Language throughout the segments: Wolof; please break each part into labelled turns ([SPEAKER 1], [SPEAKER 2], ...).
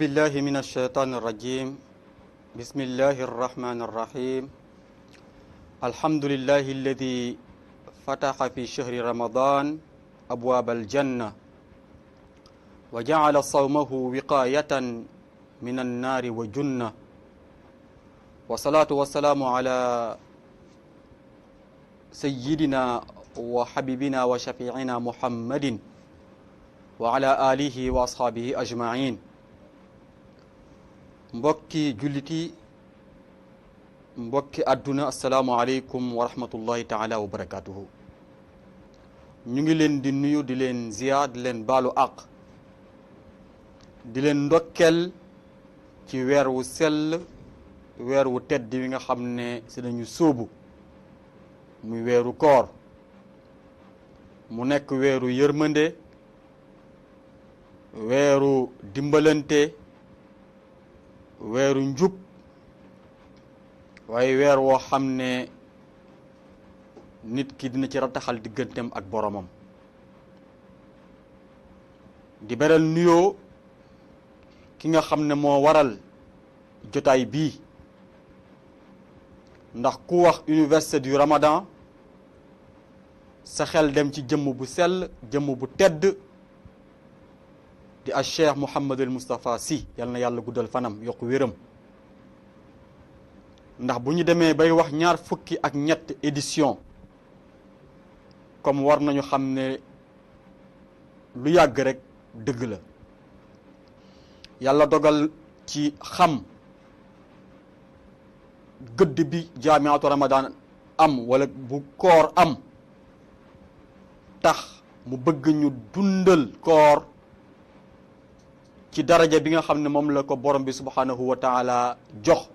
[SPEAKER 1] بالله من الشيطان الرجيم بسم الله الرحمن الرحيم الحمد لله الذي فتح في شهر رمضان أبواب الجنة وجعل صومه وقاية من النار وجنة والصلاة والسلام على سيدنا وحبيبنا وشفيعنا محمد وعلى آله وأصحابه أجمعين mbokki julliti mbokki àdduna asalaamualeykum wa rahmatullahi taala wa barakatuhu ñu ngi leen di nuyu di leen ziyaar di leen baalu àq di leen ndokkel ci weer wu sell weer wu tedd wi nga xam ne si nañu sóobu muy weeru koor mu nekk weeru yërmande weeru dimbalante weeru njub waaye weer woo xam ne nit ki dina ci rataxal digganteem ak boromam di beral nuyoo ki nga xam ne moo waral jotaay bii ndax ku wax université du Ramadan sa xel dem ci jëmm bu sell jëmm bu tedd di al cheikh Mouhamadul Moustapha Sy yal na yàlla guddal fanam yokk wéram ndax bu ñu demee bay wax ñaar fukki ak ñett édition comme war nañu xam ne lu yàgg rek dëgg la yàlla dogal ci xam gëdd bi jaamiatu Ramadan am wala bu koor am tax mu bëgg ñu dundal koor ci daraja bi nga xam ne moom la ko borom bi subhanahu wa taala jox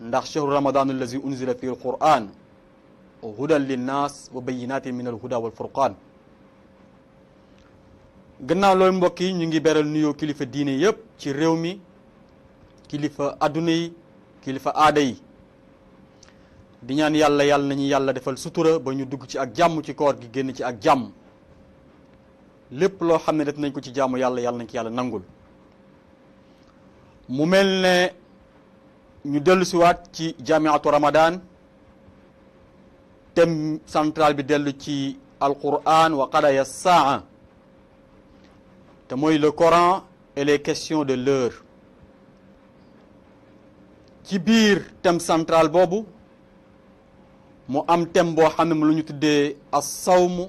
[SPEAKER 1] ndax chahru ramadan allazi unzila fi alquran hudan linnas wa bayinatin min alhuda walfurqan gannaaw loolu mbokk yi ñu ngi beral nuyoo kilifa diine yëpp ci réew mi kilifa adduna yi kilifa aada yi di ñaan yàlla nañu yàlla defal sutura ba ñu dugg ci ak jàmm ci koor gi génn ci ak jàmm lépp loo xam ne def nañ ko ci jaamu yàlla nañ ko yàlla nangul mu mel ne ñu dellu siwaat ci jamiatu Ramadan thème central bi dellu ci alquran wa qadaya saa te mooy le Coran et les questions de l'heure ci biir thème central boobu mu am thème boo xam ne mu lu ñu tuddee as-sawmu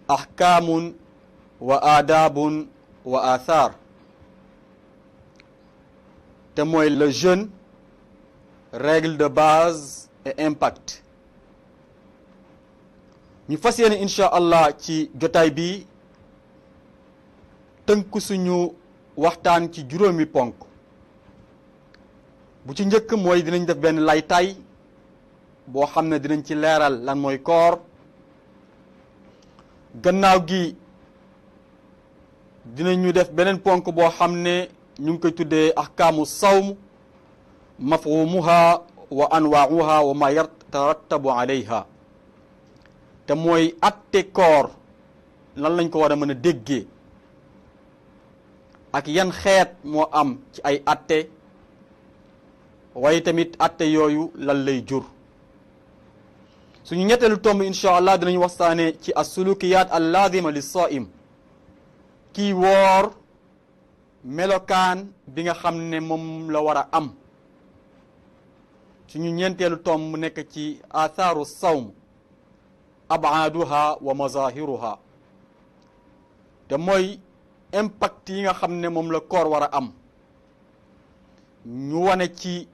[SPEAKER 1] ahkaamun wa aadaabun wa athar te mooy le jeûne règle de base et impact ñu fas yéene incha allah ci jotaay bi tënk suñu waxtaan ci juróomi ponk bu ci njëkk mooy dinañ def benn laytaay boo xam ne dinañ ci leeral lan mooy koor gannaaw gi dinañu def beneen ponk boo xam ne ñu ngi koy tuddee ahkaamu sawm mafhumuha wa anwaauha wa ma yatarattabu alayha te mooy atte koor lan lañ ko war a mën a déggee ak yan xeet moo am ci ay atte waaye tamit atte yooyu lan lay jur suñu ñetteelu tomb incha allah dinañu waxtaane ci as-sulukiyat al-lazima lis-saim kii woor melokaan bi nga xam ne moom la war a am suñu ñeenteelu tomb mu nekk ci athaaru sawm abaaduha wa mazahiruha te mooy impact yi nga xam ne moom la koor war a am ñu wane ci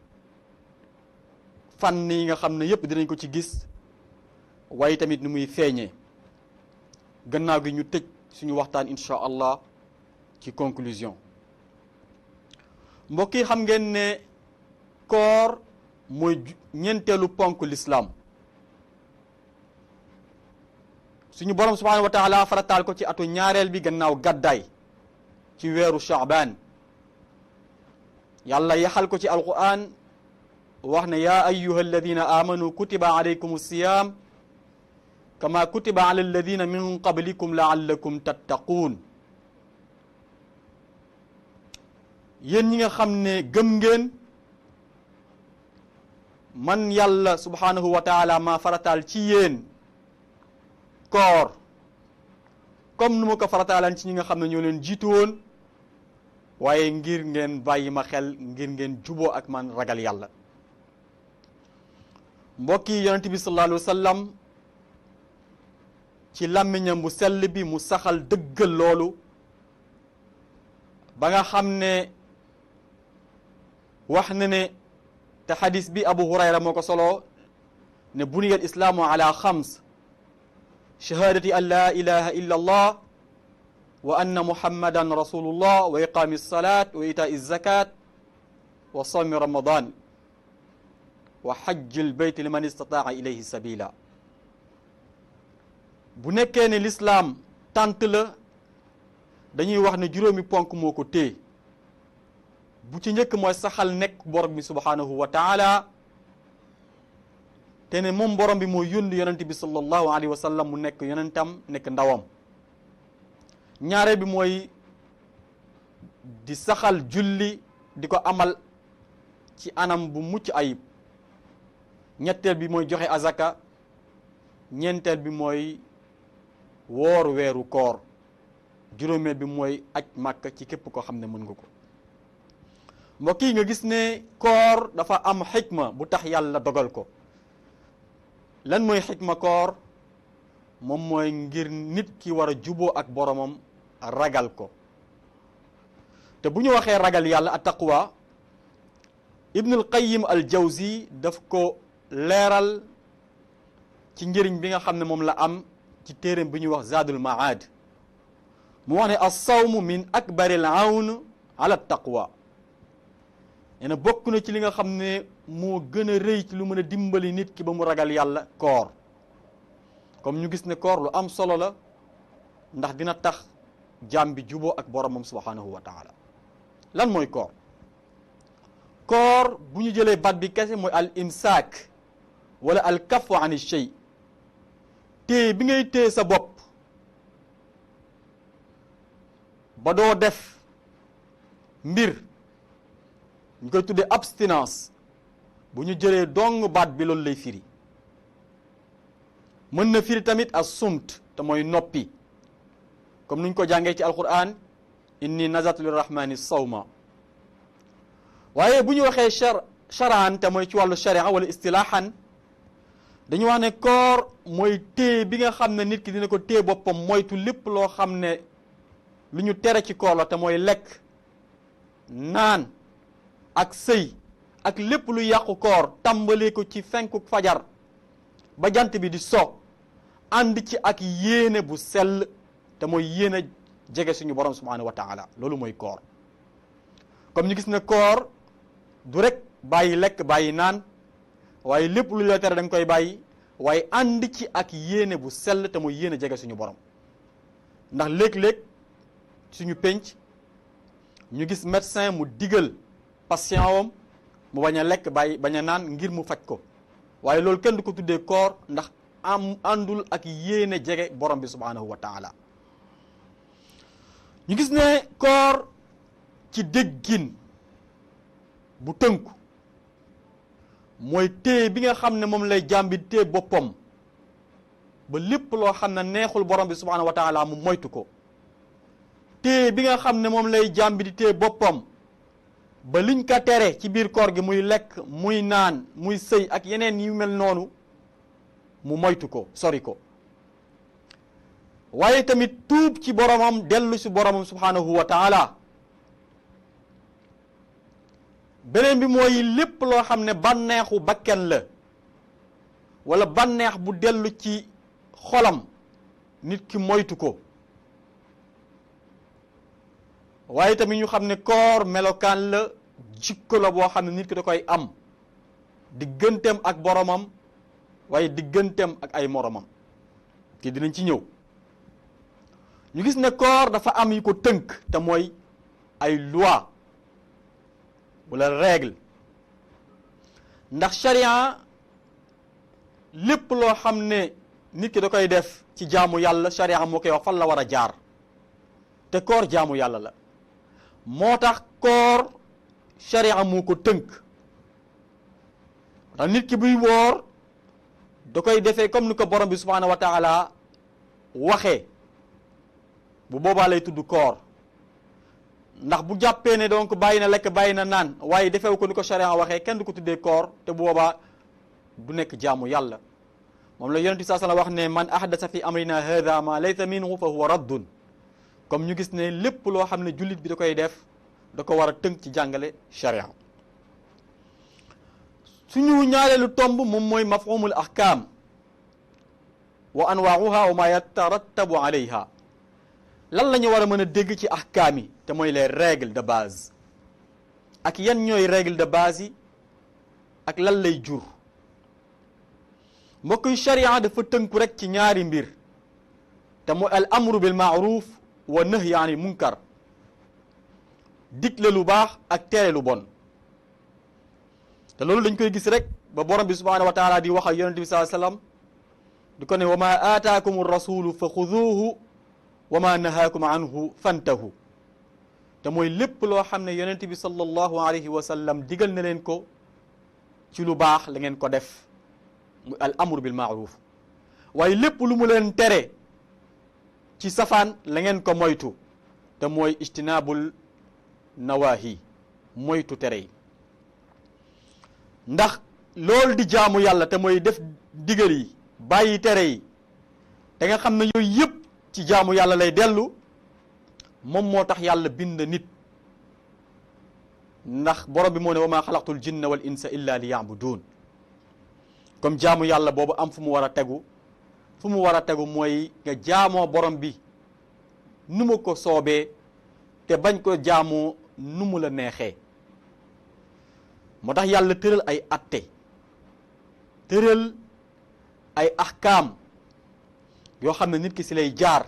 [SPEAKER 1] fànn yi nga xam ne yépp dinañ ko ci gis waaye tamit ni muy feeñee gannaaw gi ñu tëj suñu waxtaan incha allah ci conclusion mbokk yi xam ngeen ne koor mooy ñeenteelu ponk l'islam suñu borom subhanahu wa taala farataal ko ci atu ñaareel bi gannaaw gàddaay ci weeru Shaaban yàlla yaxal ko ci alquran wax ne yaa ayyuha alladina amanu kutiba alaykum siyam kama kutiba ala alladina min qablikum laallakum tattaquun yéen ñi nga xam ne gëm ngeen man yàlla subhanahu wa taala maa farataal ci yéen koor comme nu ma ko farataalaan ci ñi nga xam ne ñoo leen jiitu woon waaye ngir ngeen bàyyi ma xel ngir ngeen juboo ak man ragal yàlla. mbokk yi yonent bi sallallahu alayhi wa sallam ci làmmiñam bu sell bi mu saxal dëggal loolu ba nga xam ne wax na ne te xadis bi Abu Hurayra moo ko soloo ne buniya al islaamu ala xams shahadati an la ilaha illa allah wa anna muhammadan rasulullah wa iqaami alsalat wa itaa zakat wa sawmi ramadan wa hajji albayt liman istataa ilayhi sabila. bu nekkee ne lislaam tant la dañuy wax ne juróomi ponk moo ko téye bu ci njëkk mooy saxal nekk borom bi subhanahu wa taala te ne moom borom bi moo yónni yonent bi sallallahu alayhi wa sallam mu nekk yonentam nekk ndawam. ñaareel bi mooy di saxal julli di ko amal ci anam bu mucc ayib. ñetteel bi mooy joxe azaka. ñeenteel bi mooy woor weeru koor. juróomeel bi mooy aj màkk ci képp koo xam ne mën nga ko. mbokk yi nga gis ne koor dafa am xikma bu tax yàlla dogal ko. lan mooy xikma koor moom mooy ngir nit ki war a juboo ak boromam ragal ko. te bu ñu waxee ragal yàlla at taqwa Ibnul Qayyim al Jawzi daf ko leeral ci njëriñ bi nga xam ne moom la am ci téereem bi ñuy wax Zaadul Maad mu wax ne as-sawmu min akbaril awn ala taqwa. nee na bokk na ci li nga xam ne moo gën a rëy ci lu mën a dimbali nit ki ba mu ragal yàlla koor. comme ñu gis ne koor lu am solo la ndax dina tax jaam bi juboo ak boromam subhanahu wa taala. lan mooy koor? koor bu ñu jëlee baat bi kese mooy al imsaak wala al kafu an shay. téye bi ngay téye sa bopp ba doo def mbir ñu koy tuddee abstinence. bu ñu jëlee dong baat bi loolu lay firi. mën na firi tamit as sumt te mooy noppi comme nuñ ko jàngee ci alquran inni nazartu lirrahmani sawma. waaye bu ñu waxee charaan te mooy ci wàllu sharia wala istilaahan dañu wax ne koor mooy téye bi nga xam ne nit ki dina ko téye boppam moytu lépp loo xam ne lu ñu tere ci koor la te mooy lekk naan ak sëy ak lépp lu yàqu koor tàmbalee ko ci fenku fajar ba jant bi di so ànd ci ak yéene bu sell te mooy yéene jege suñu borom subhanahu wa taala. loolu mooy koor. comme ñu gis ne koor du rek bàyyi lekk bàyyi naan waaye lépp lu la tere da nga koy bàyyi waaye ànd ci ak yéene bu sell te mooy yéene jege suñu borom. ndax léeg-léeg suñu penc ñu gis médecin mu digal patient wam mu bañ a lekk bàyyi bañ a naan ngir mu faj ko waaye loolu kenn du ko tuddee koor ndax am àndul ak yéene jege borom bi subhanahu wa taala. ñu gis ne koor ci déggin bu tënku mooy téye bi nga xam ne moom lay jàmbi téye boppam ba lépp loo xam ne neexul borom bi subhanahu wa taala mu moytu ko. téye bi nga xam ne moom lay jàmbi di téye boppam ba liñ ko tere ci biir koor gi muy lekk muy naan muy sëy ak yeneen yu mel noonu mu moytu ko sori ko. waaye tamit tuub ci boromam dellu si boromam subhanahu wa taala. beneen bi mooy lépp loo xam ne bànneexu bakken la wala bànneex bu dellu ci xolam nit ki moytu ko. waaye tamit ñu xam ne koor melokaan la jikko la boo xam ne nit ki da koy am digganteem ak boromam waaye digganteem ak ay moromam te dinañ ci ñëw. ñu gis ne koor dafa am yu ko tënk te mooy ay loi wala règle ndax sharia lépp loo xam ne nit ki da koy def ci jaamu yàlla sharia moo koy wax fan la war a jaar te koor jaamu yàlla la moo tax koor sharia moo ko tënk ndax nit ki buy woor da koy defee comme ni ko borom bi subhanahu wa taala waxee bu boobaa lay tudd koor ndax bu jàppee ne donc bàyyi na lekk bàyyi na naan waaye defewu ko ni ko sharia waxee kenn du ko tuddee koor te bu boobaa du nekk jaamu yàlla moom la yonent bi saa wax ne man ahdasa fi amrina hadha ma laysa minhu fa huwa raddun comme ñu gis ne lépp loo xam ne jullit bi da koy def da ko war a tënk ci jàngale sharia suñu ñaareelu tomb moom mooy mafhumul ahkam wa anwaauha wa ma yatarattabu alayha lan la ñu war a mën a dégg ci ahkaam yi te mooy les règles de base ak yan ñooy règles de base yi ak lan lay jur mbokk yi sharia dafa tënku rek ci ñaari mbir te mooy al amru bil maaruf wa nahyi anil munkar digle lu baax ak tere lu bon te loolu dañ koy gis rek ba borom bi subhanahu wa taala di wax ak yonente bi sallallahu alayhi wasallam di ko ne wa ma aataakum rasulu fa xuduuhu wa ma nahaakum anhu fantahu te mooy lépp loo xam ne yonente bi sallallahu alayhi wa sallam digal na leen ko ci lu baax la ngeen ko def muy al amru bil maaruf waaye lépp lu mu leen tere ci safaan la ngeen ko moytu te mooy ijtinaabul nawahi moytu tere yi ndax loolu di jaamu yàlla te mooy def digal yi bàyyi tere yi te nga xam ne yooyu yëpp ci jaamu yàlla lay dellu moom moo tax yàlla bind nit ndax borom bi moo ne wa maa xalaqtul jinna wal insa illa li ya'budun comme jaamu yàlla boobu am fu mu war a tegu fu mu war a tegu mooy nga jaamoo borom bi nu mu ko soobee te bañ ko jaamoo nu mu la neexee moo tax yàlla tëral ay atte tëral ay ahkaam yoo xam ne nit ki si lay jaar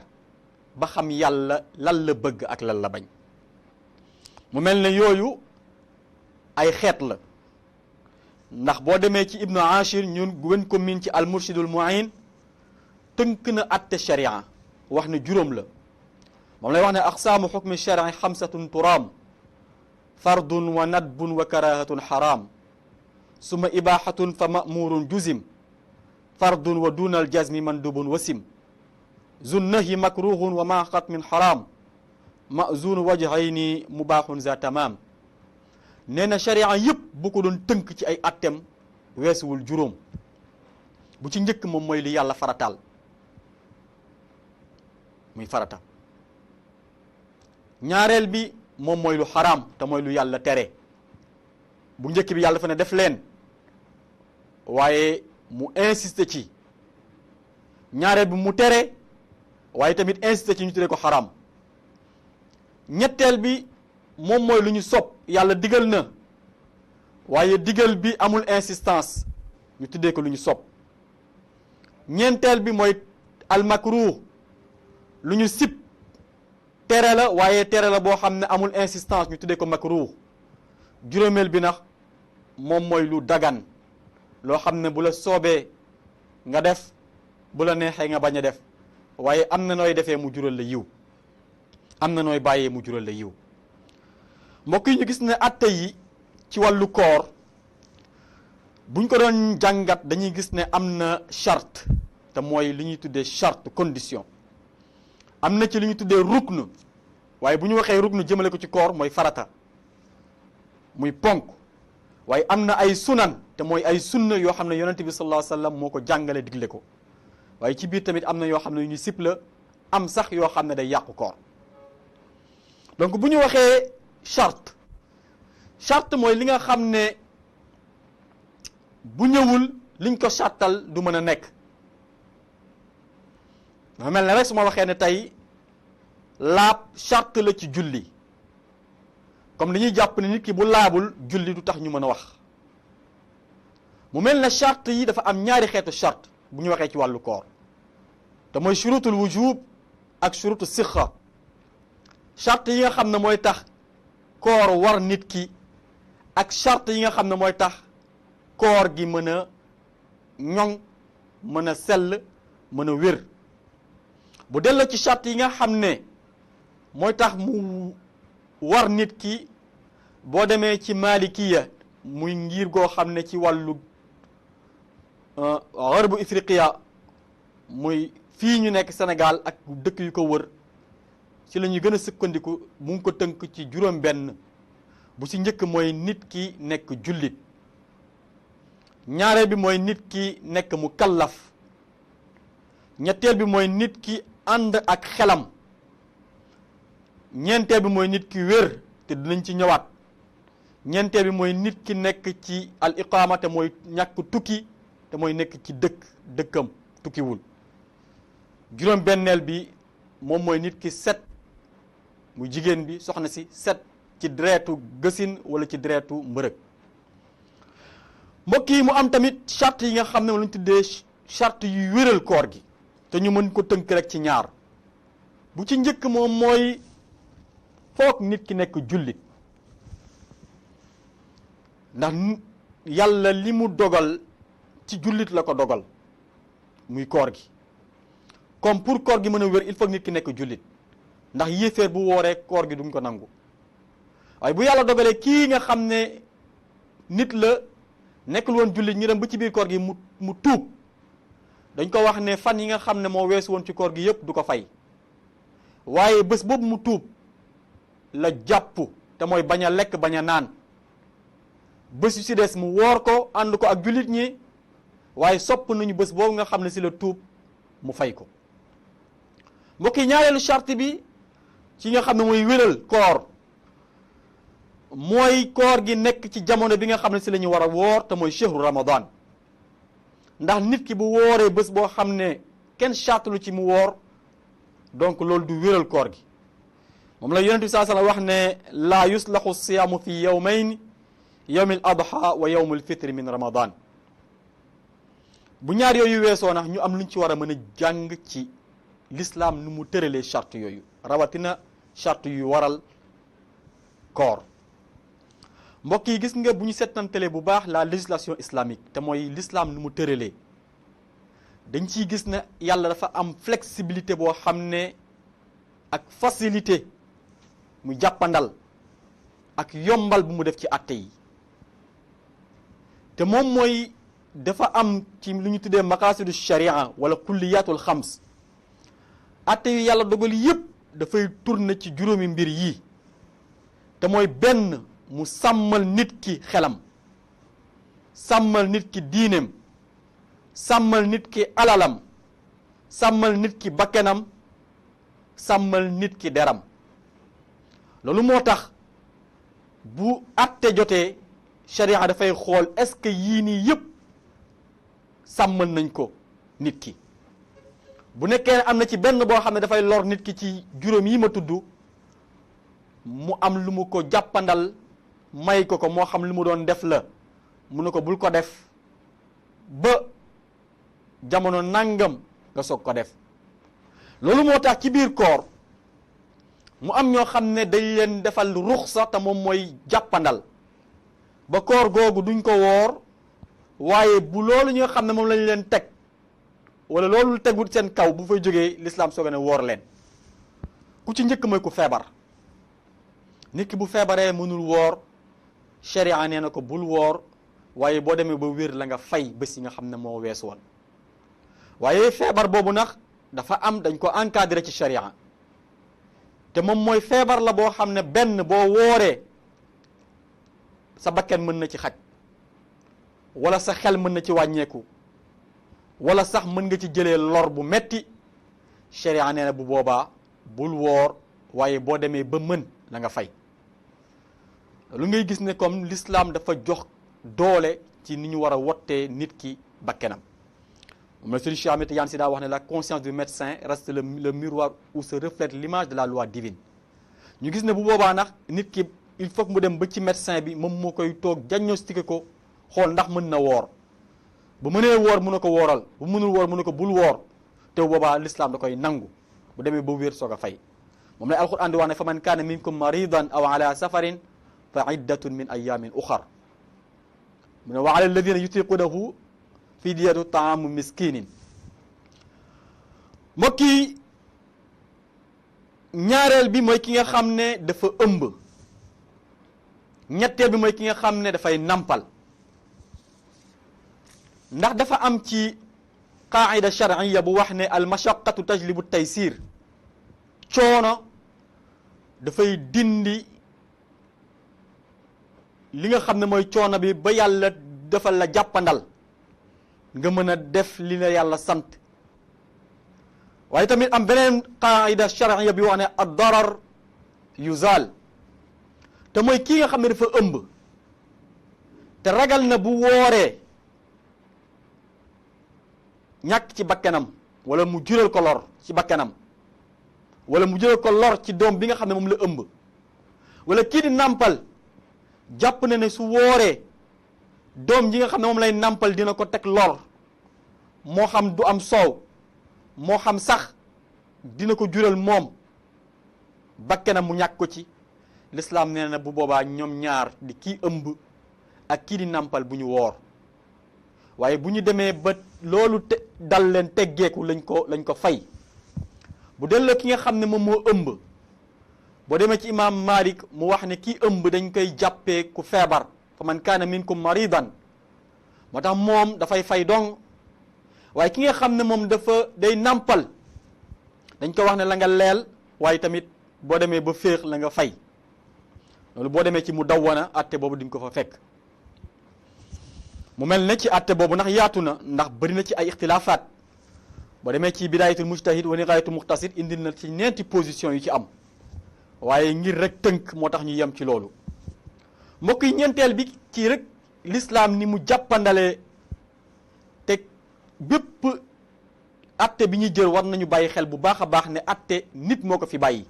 [SPEAKER 1] ba xam yàlla lan la bëgg ak lan la bañ mu mel ne yooyu ay xeet la ndax boo demee ci ibnu ashir ñun gën ko min ci al murshidul mu'in tënk na atte sharia wax ne juróom la moom lay wax ne aqsaamu xukmi sharia xamsatun turaam fardun wa nadbun wa karahatun xaraam suma ibahatun fa ma'murun juzim fardun wa dunal jazmi mandubun wasim zunnahi makruhun wa ma xatmin xaraam mazun wajhayni mubaaxun za tamaam nee na sharia yëpp bu ko doon tënk ci ay attem weesuwul juróom bu ci njëkk moom mooy li yàlla farataal muy farata ñaareel bi moom mooy lu xaraam te mooy lu yàlla tere bu njëkk bi yàlla dafa ne def leen waaye mu insisté ci ñaareel bi mu tere waaye tamit insisté ci ñu tere ko xaraam ñetteel bi moom mooy lu ñu sopp yàlla digal na waaye digal bi amul insistance ñu tuddee ko lu ñu sopp ñeenteel bi mooy almakruh lu ñu sib tere la waaye tere la boo xam ne amul insistance ñu tuddee ko makruh juróomeel bi nag moom mooy lu dagan loo xam ne bu la soobee nga def bu la neexee nga bañ a def waaye am na nooy defee mu jural la yiw am na nooy bàyyee mu jural la yiw mbokk yi ñu gis ne atte yi ci wàllu koor buñ ko doon jàngat dañuy gis ne am na charte te mooy li ñuy tuddee charte condition am na ci li ñuy tuddee ruknu waaye bu ñu waxee ruknu jëmale ko ci koor mooy farata muy ponk waaye am na ay sunan te mooy ay sunna yoo xam ne yonente bi sallallahu alayhi wasallam moo ko jàngale digle ko waaye ci biir tamit am na yoo xam ne yu ñu sip la am sax yoo xam ne day yàqu koor donc bu ñu waxee charte mooy li nga xam ne bu ñëwul liñ ko chartal du mën a nekk dafa mel ne rek su ma waxee ne tey laab charte la ci julli comme dañuy jàpp ne nit ki bu laabul julli du tax ñu mën a wax mu mel ne charte yi dafa am ñaari xeetu charte bu ñu waxee ci wàllu koor te mooy shurutul wujub ak shurutu sixa charte yi nga xam ne mooy tax koor war nit ki ak charte yi nga xam ne mooy tax koor gi mën a ñoŋ mën a sell mën a wér bu delloo ci charte yi nga xam ne mooy tax mu war nit ki boo demee ci malikiya muy ngir goo xam ne ci wàllu garbu ifriqiya muy fii ñu nekk Sénégal ak dëkk yu ko wër ci la ñu gën a sukkandiku mu ngi ko tënk ci juróom benn bu ci njëkk mooy nit ki nekk jullit, ñaareel bi mooy nit ki nekk mu kallaf, ñetteel bi mooy nit ki ànd ak xelam, ñeenteel bi mooy nit ki wér te dinañ ci ñëwaat, ñeenteel bi mooy nit ki nekk ci al iqaama te mooy ñàkk tukki te mooy nekk ci dëkkam tukkiwul, juróom benneel bi moom mooy nit ki set mu jigéen bi soxna si set ci deretu gësin wala ci deretu mbërëg. mbokk yi mu am tamit charte yi nga xam ne moom lañ tuddee charte yu wéral koor gi te ñu mën ko tënk rek ci ñaar. bu ci njëkk moom mooy foog nit ki nekk jullit, ndax yàlla li mu dogal ci jullit la ko dogal muy koor gi. comme pour koor gi mën a wér il faut nit ki nekk jullit, ndax yéeféer bu wooree koor gi duñ ko nangu. waaye bu yàlla dogalee kii nga xam ne nit la nekkul woon jullit ñu dem ba ci biir koor gi mu tuub, dañ ko wax ne fan yi nga xam ne moo weesu woon ci koor gi yëpp du ko fay, waaye bés boobu mu tuub la jàpp te mooy bañ a lekk bañ a naan, bés yu si des mu woor ko ànd ko ak jullit ñi, waaye sopp nañu bés boobu nga xam ne si la tuub mu fay ko. mbokk yi ñaareelu charte bi ci nga xam ne mooy wéral koor mooy koor gi nekk ci jamono bi nga xam ne si la ñu war a woor te mooy chehru ramadan, ndax nit ki bu wooree bés boo xam ne kenn chartelu ci mu woor donc loolu du wéral koor gi. moom la yonent bi saa sallam wax ne laa yuslahu siyaamu fi yawmayn yawm al adha wa yawm al fitri min ramadan. bu ñaar yooyu weesoo nax ñu am luñ ci war a mën a jàng ci l'islam nu mu tëralee charte yooyu, rawatina charte yu waral koor. mbokk yi gis nga bu ñu settantalee bu baax la législation islamique te mooy l'islam nu mu tëralee, dañ ciy gis ne yàlla dafa am flexibilité boo xam ne ak facilité mu jàppandal ak yombal bu mu def ci atte yi, te moom mooy dafa am ci lu ñu tuddee maqasidu sharia wala kulliyatul xams. atte yu yàlla dogal yëpp dafay tourner ci juróomi mbir yii, te mooy benn mu sàmmal nit ki xelam, sàmmal nit ki diineem, sàmmal nit ki alalam, sàmmal nit ki bakkenam, sàmmal nit ki deram. loolu moo tax bu atte jotee sharia dafay xool est-ce que yii nii yëpp sàmmal nañ ko nit ki. bu nekkee ne am na ci benn boo xam ne dafay lor nit ki ci juróom yi ma tudd, mu am lu mu ko jàppandal may ko moo xam lu mu doon def la, mu ne ko bul ko def ba jamono nangam nga soog ko def. loolu moo tax ci biir koor mu am ñoo xam ne dañ leen defal ruxsa te moom mooy jàppandal ba koor googu duñ ko woor, waaye bu loolu ñoo xam ne moom lañ leen teg wala loolu tegul seen kaw bu fay jógee l'islam sooga ne woor leen. ku ci njëkk mooy ku feebar. nit ki bu feebaree mënul woor, sharia nee na ko bul woor, waaye boo demee ba wér la nga fay bés yi nga xam ne moo weesu woon. waaye feebar boobu nag dafa am dañ ko encadré ci sharia, te moom mooy feebar la boo xam ne benn boo wooree sa bakken mën na ci xaj, wala sa xel mën na ci wàññeeku, wala sax mën nga ci jëlee lor bu metti. sharia nee na bu boobaa bul woor, waaye boo demee ba mën la nga fay. lu ngay gis ne comme l'islam dafa jox doole ci ni ñu war a wottee nit ki bakkenam. moom la Serigne Cheikh Ahmed Tidiane Sy daa wax ne la conscience du médecin reste le miroir où se reflète l'image de la loi divine. ñu gis ne bu boobaa nag nit ki il faut que mu dem ba ci médecin bi moom moo koy toog diagnostiqué ko xool ndax mën na woor. bu mënee woor mën na ko wooral, bu mënul woor mën na ko bul woor, te boobaa l'islam da koy nangu bu demee ba wér soog a fay. moom la alquran di wax ne fa man kaana minkum maridan aw ala safarin fa iddatun min ayamin uxar. mu ne wa ala alladina yutiqunahu fidyatu taamu miskinin. mbokk yi ñaareel bi mooy ki nga xam ne dafa ëmb ñetteel bi mooy ki nga xam ne dafay nampal ndax dafa am ci qaida shar'iyya bu wax ne al mashaqqatu tajlibu taysir coono dafay dindi li nga xam ne mooy coono bi ba yàlla defal la jàppandal nga mën a def li la yàlla sant waaye tamit am beneen qaida shar'iyya bi wax ne ad darar yuzal te mooy kii nga xam ne dafa ëmb te ragal na bu wooree ñàkk ci bakkanam wala mu jural ko lor ci bakkanam wala mu jural ko lor ci doom bi nga xam ne moom la ëmb wala kii di nàmpal jàpp na ne su wooree doom ji nga xam ne moom lay nàmpal dina ko teg lor moo xam du am soow moo xam sax dina ko jural moom bakkanam mu ñàkk ko ci l'islam nee na bu boobaa ñoom ñaar di kii ëmb ak kii di nàmpal bu ñu woor waaye bu ñu demee ba loolu dal leen teggeeku lañ ko fay bu delloo ki nga xam ne moom moo ëmb boo demee ci imam Malik mu wax ne kii ëmb dañ koy jàppee ku feebar fa man kaana minkum maridan moo tax moom dafay fay dong waaye ki nga xam ne moom day nàmpal dañ ko wax ne la nga leel waaye tamit boo demee ba féex la nga fay loolu boo demee ci mu dawwana atte boobu di nga ko fa fekk mu mel ne ci atte boobu ndax yaatu na ndax bëri na ci ay ixtilaafaat boo demee ci bidayatul mujtahid wa nihayatul muqtasid indil na ci ñeenti position yu ci am waaye ngir rek tënk moo tax ñu yem ci loolu mbokk yi ñeenteel bi ci rek l'islam ni mu jàppandalee te bépp atte bi ñuy jël war nañu bàyyi xel bu baax a baax ne atte nit moo ko fi bàyyi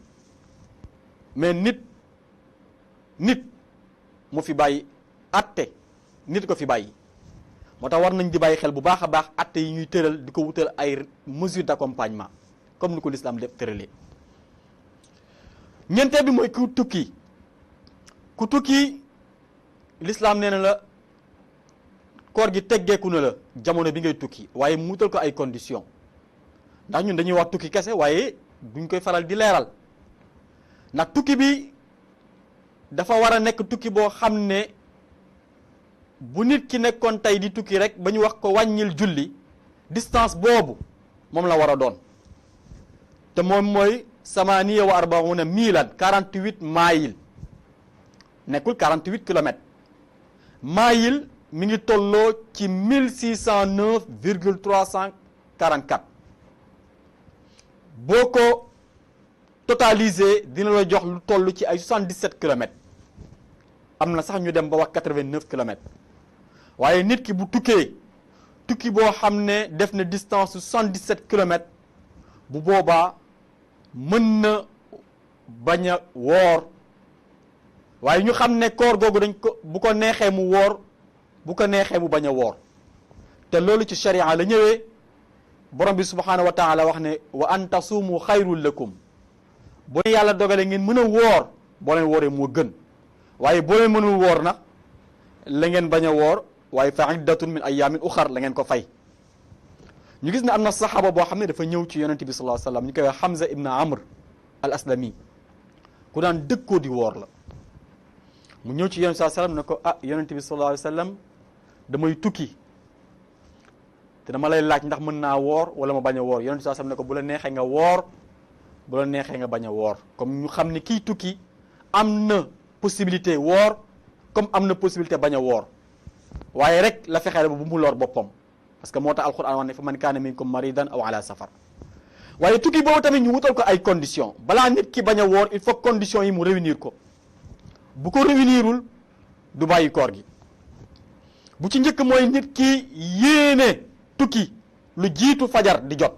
[SPEAKER 1] mais nit moo fi bàyyi atte nit ko fi bàyyi moo tax war nañ di bàyyi xel bu baax a baax atte yi ñuy tëral di ko wutal ay mesures d'accompagnement comme ni ko l'islam def tëralee ñeenteel bi mooy ku tukki l'islam nee na la koor gi teggeeku na la jamono bi ngay tukki waaye mu wutal ko ay conditions ndax ñun dañuy wax tukki kese waaye duñ koy faral di leeral ndax tukki bi dafa war a nekk tukki boo xam ne bu nit ki nekkoon tey di tukki rek ba ñu wax ko wàññil julli distance boobu moom la war a doon te moom mooy samaniya wa arbauna milan 48 maayil nekkul 48 kilomètres maayil mi ngi tolloo ci 1609 virgule 344 boo ko totalisé dina la jox lu toll ci ay 77 kilomètres am na sax ñu dem ba wax 89 kilomètres waaye nit ki bu tukki boo xam ne def na distance 77 kilomètres bu boobaa mën na bañ a woor waaye ñu xam ne koor googu bu ko neexee mu woor bu ko neexee mu bañ a woor te loolu ci sharia la ñëwee borom bi subhanahu wa taala wax ne wa an tasuumu xayrul lakum boo leen yàlla dogale ngeen mën a woor boo leen wooree moo gën waaye boo leen mënul woor nag la ngeen bañ a woor waaye fa iddatun min ayamin uxar la ngeen ko fay ñu gis ne am na saxaaba boo xam ne dafa ñëw ci yonente bi sallallahu alayhi wasallam ñu koy wax Hamza ibn Amr al aslami ku daan dëkkoo di woor la mu ñëw ci yonente sallallahu alayhi wasallam ne ko yonente bi sallallahu alayhi wasallam damay tukki te dama lay laaj ndax mën naa woor wala ma bañ a woor yonente sallallahu alayhi wasallam ne ko bu la neexee nga woor bu la neexee nga bañ a woor comme ñu xam ne kii tukki am na possibilité woor comme am na possibilité bañ a woor waaye rek la fexee ba bu mu lor boppam parce que moo tax alquran wax ne fa man kaana minkum maridan aw ala safar waaye tukki boobu tamit ñu wutal ko ay conditions balaa nit ki bañ a woor il faut conditions yi mu réunir ko bu ko réunirul du bàyyi koor gi bu ci njëkk mooy nit ki yéene tukki lu jiitu fajar di jot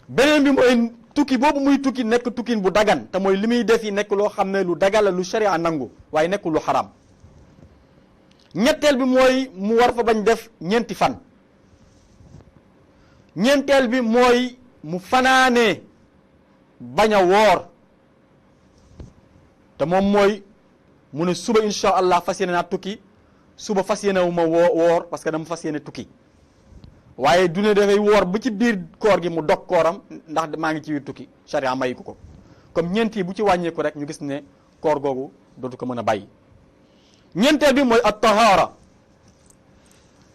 [SPEAKER 1] beneen bi mooy tukki boobu muy tukki nekk tukkin bu dagan te mooy li muy def yi nekk loo xam ne lu dagal la lu sharia nangu waaye nekk lu xaram ñetteel bi mooy mu war fa bañ def ñeenti fan ñeenteel bi mooy mu fanaanee bañ a woor te moom mooy mu ne suba insha allah fas yéene naa tukki suba fas yéene wu ma woor parce que dama fas yéene tukki waaye du ne dafay woor ba ci biir koor gi mu dog kooram ndax maa ngi ci biir tukki charia mayi ko comme ñeent yi bu ci wàññeeku rek ñu gis ne koor googu dootu ko mën a bàyyi. ñeenteel bi mooy at tahaara.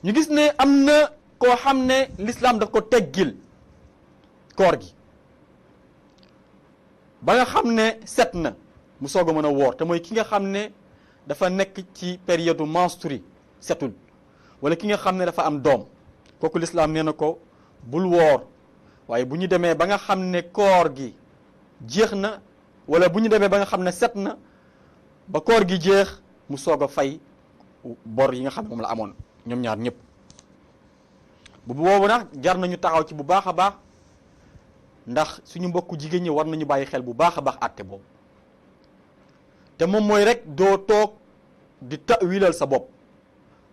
[SPEAKER 1] ñu gis ne am na koo xam ne l'islam daf ko teggil koor gi ba nga xam ne set na mu soog a mën a woor, te mooy ki nga xam ne dafa nekk ci période menstru setul, wala ki nga xam ne dafa am doom, kooku l'islam nee na ko bul woor. waaye bu ñu demee ba nga xam ne koor gi jeex na, wala bu ñu demee ba nga xam ne set na ba koor gi jeex, mu soog a fay bor yi nga xam ne moom la amoon ñoom ñaar ñëpp. bu boobu nag jar nañu taxaw ci bu baax a baax, ndax suñu mbokku jigéen ñi war nañu bàyyi xel bu baax a baax àtte boobu. te moom mooy rek doo toog di tawilal sa bopp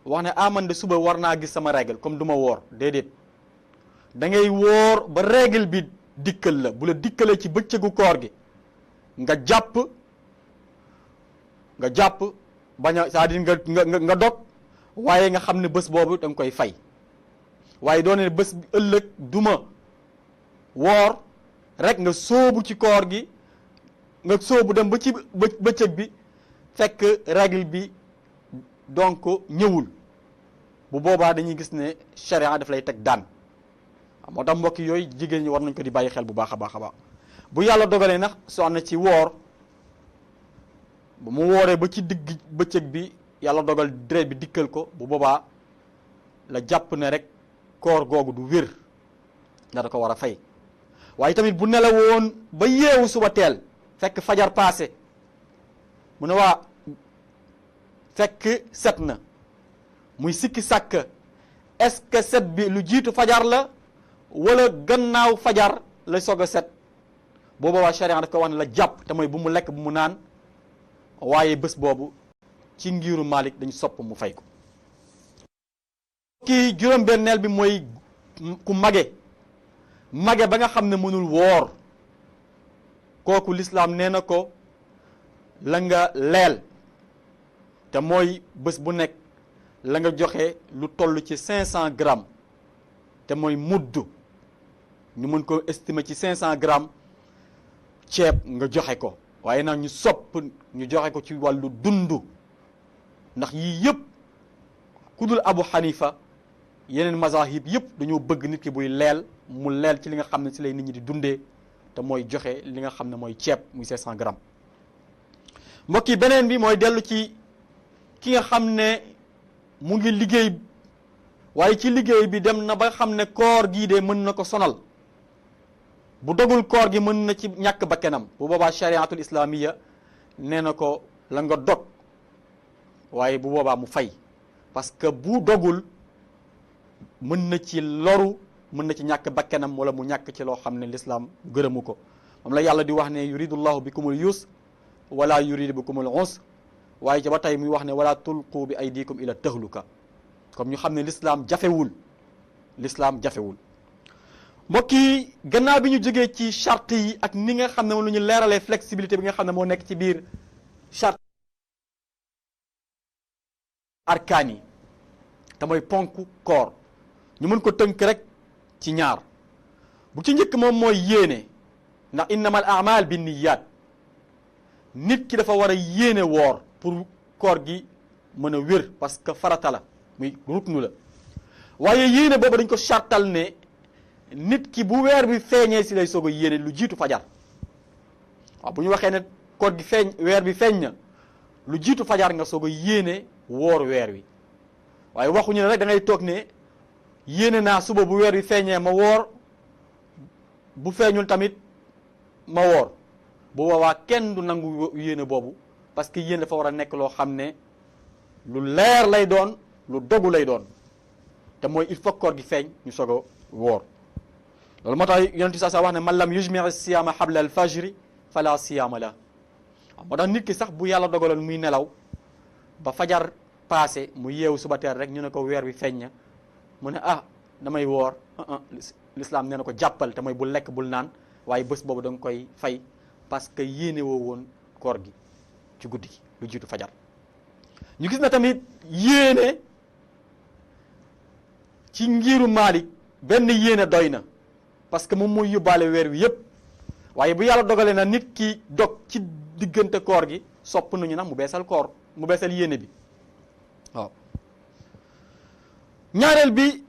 [SPEAKER 1] wax ne man de suba war naa gis sama règle comme du ma woor. déedéet, da ngay woor ba règle bi dikkal la. bu la dikkalee ci bëccëgu koor gi nga jàpp bañ a c'est-à-dire nga dog, waaye nga xam ne bés boobu da nga koy fay. waaye doo ne bés bi ëllëg duma woor rek nga sóobu ci koor gi, nga sóobu dem ba ci bëccëg bi fekk règle bi donc ñëwul. bu boobaa dañuy gis ne charia daf lay teg daan. moo tax mbokk yooyu jigéen ñi war nañ ko di bàyyi xel bu baax a baax a baax. bu yàlla dogalee nag soo na ci woor, bu mu wooree ba ci digg bëccëg bi yàlla dogal deret bi dikkal ko, bu boobaa la jàpp ne rek koor googu du wér, nga da ko war a fay. waaye tamit bu nelawoon ba yeewu suba teel fekk fajar passé, mu ne waa fekk set na, muy sikki sàkk est-ce que set bi lu jiitu fajar la wala gannaaw fajar la soog a set. booba waa charia daf ko wax ne la jàpp, te mooy bu mu lekk bu mu naan. waaye bés boobu ci ngiru Malik dañu sopp mu fay ko. kii juróom-benneel bi mooy ku mage ba nga xam ne mënul woor, kooku l'islam nee na ko la nga leel, te mooy bés bu nekk la nga joxe lu toll ci 500 grammes, te mooy mudd, ñu mën ko estimer ci 500 grammes ceeb nga joxe ko. waaye nag ñu sopp ñu joxe ko ci wàllu dundu, ndax yii yëpp ku dul Abu Hanifa yeneen mazahib yëpp dañoo bëgg nit ki buy leel mu leel ci li nga xam ne si lay nit ñi di dundee, te mooy joxe li nga xam ne mooy ceeb muy 500 grammes. mbokk yi beneen bi mooy dellu ci ki nga xam ne mu ngi liggéey, waaye ci liggéey bi dem na ba xam ne koor gii de mën na ko sonal, bu dogul koor gi mën na ci ñàkk bakkenam. bu boobaa chariatul islamiya nee na ko la nga dog, waaye bu boobaa mu fay, parce que bu dogul mën na ci loru, mën na ci ñàkk bakkenam, wala mu ñàkk ci loo xam ne l'islam gërëmu ko. moom la yàlla di wax ne yuridullahu bikumul yusr wala yuridu bikumul usr, waaye ci ba tey muy wax ne wala tulqu bi aydikum ila tahluka. comme ñu xam ne l'islam jafewul. mbokk yi gannaaw bi ñu jógee ci charte yi ak ni nga xam ne moom la ñu leeralee flexibilité bi nga xam ne moo nekk ci biir charte arkaan yi, te mooy ponk koor, ñu mën ko tënk rek ci ñaar. bu ci njëkk moom mooy yéene, ndax innamal a'mal binniyat. nit ki dafa war a yéene woor pour koor gi mën a wér, parce que farata la, muy ruknu la. waaye yéene boobu dañ ko chartal ne nit ki bu weer bi feeñee si lay soog a yéene lu jiitu fajar. waaw bu ñu waxee ne koor gi feeñ, weer bi feeñ na, lu jiitu fajar nga soog a yéene woor weer wi. waaye waxuñu ne rek da ngay toog ne yéene naa suba bu weer bi feeñee ma woor, bu feeñul tamit ma woor. bu boobaa kenn du nangu yéene boobu, parce que yéene dafa war a nekk loo xam ne lu leer lay doon, lu dogu lay doon, te mooy il faut koor gi feeñ ñu soog a woor. loolu moo tax yonent bi sa wax ne man lam yujmi siyaama xabla al fajri fala siyaama la. moo tax nit ki sax bu yàlla dogaloon muy nelaw ba fajar passé mu yeewu suba teel rek ñu ne ko weer bi feeñ na, mu ne damay woor. l'islam nee na ko jàppal, te mooy bul lekk bul naan, waaye bés boobu da nga koy fay, parce que yéene woo woon koor gi ci guddi gi lu jiitu fajar. ñu gis na tamit yéene ci ngiru Maalik benn yéene doy na, parce que moom mooy yóbbaale weer wi yëpp. waaye bu yàlla dogalee na nit ki dog ci diggante koor gi sopp nañu nag mu beesal koor mu beesal yéene bi waaw. ñaareel bi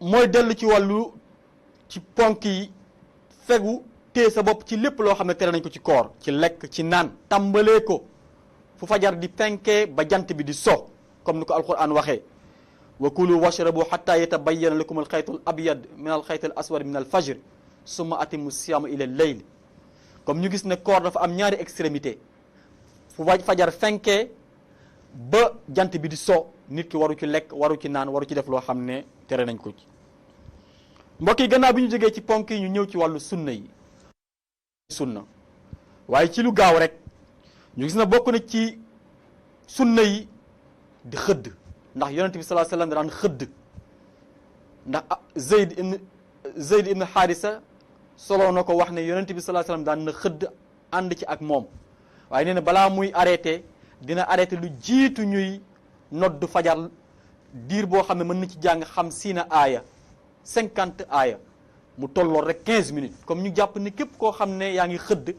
[SPEAKER 1] mooy dellu ci wàllu ci ponk yi fegu téye sa bopp ci lépp loo xam ne tere nañ ko ci koor ci lekk ci naan tàmbalee ko fu fajar di fenkee ba jant bi di so comme ni ko alquran waxee wa kulu washrabu hatta yatabayyana lakum alxaytu al abyad min alxayt al aswad min al fajr summa atimu siyama ila layl comme ñu gis ne koor dafa am ñaari extrémité fu fajar fenkee ba jant bi di so nit ki waru ci lekk waru ci naan waru ci def loo xam ne tere nañ ko ci. mbokk yi gannaaw bi ñu jógee ci ponk yi ñu ñëw ci wàllu sunna yi sunna waaye ci lu gaaw rek ñu gis na bokk na ci sunna yi di xëdd ndax yonent bi sallallahu alayhi wasallam daan xëdd ndax Zayd ibn Haarisa solo na ko wax ne yonent bi sallallahu alayhi wasallam daan na xëdd ànd ci ak moom waaye nee na balaa muy arrêté dina arrêté lu jiitu ñuy nodd fajar diir boo xam ne mën na ci jàng 50 aaya 50 aaya mu tolloon rek 15 minutes comme ñu jàpp ni képp koo xam ne yaa ngi xëdd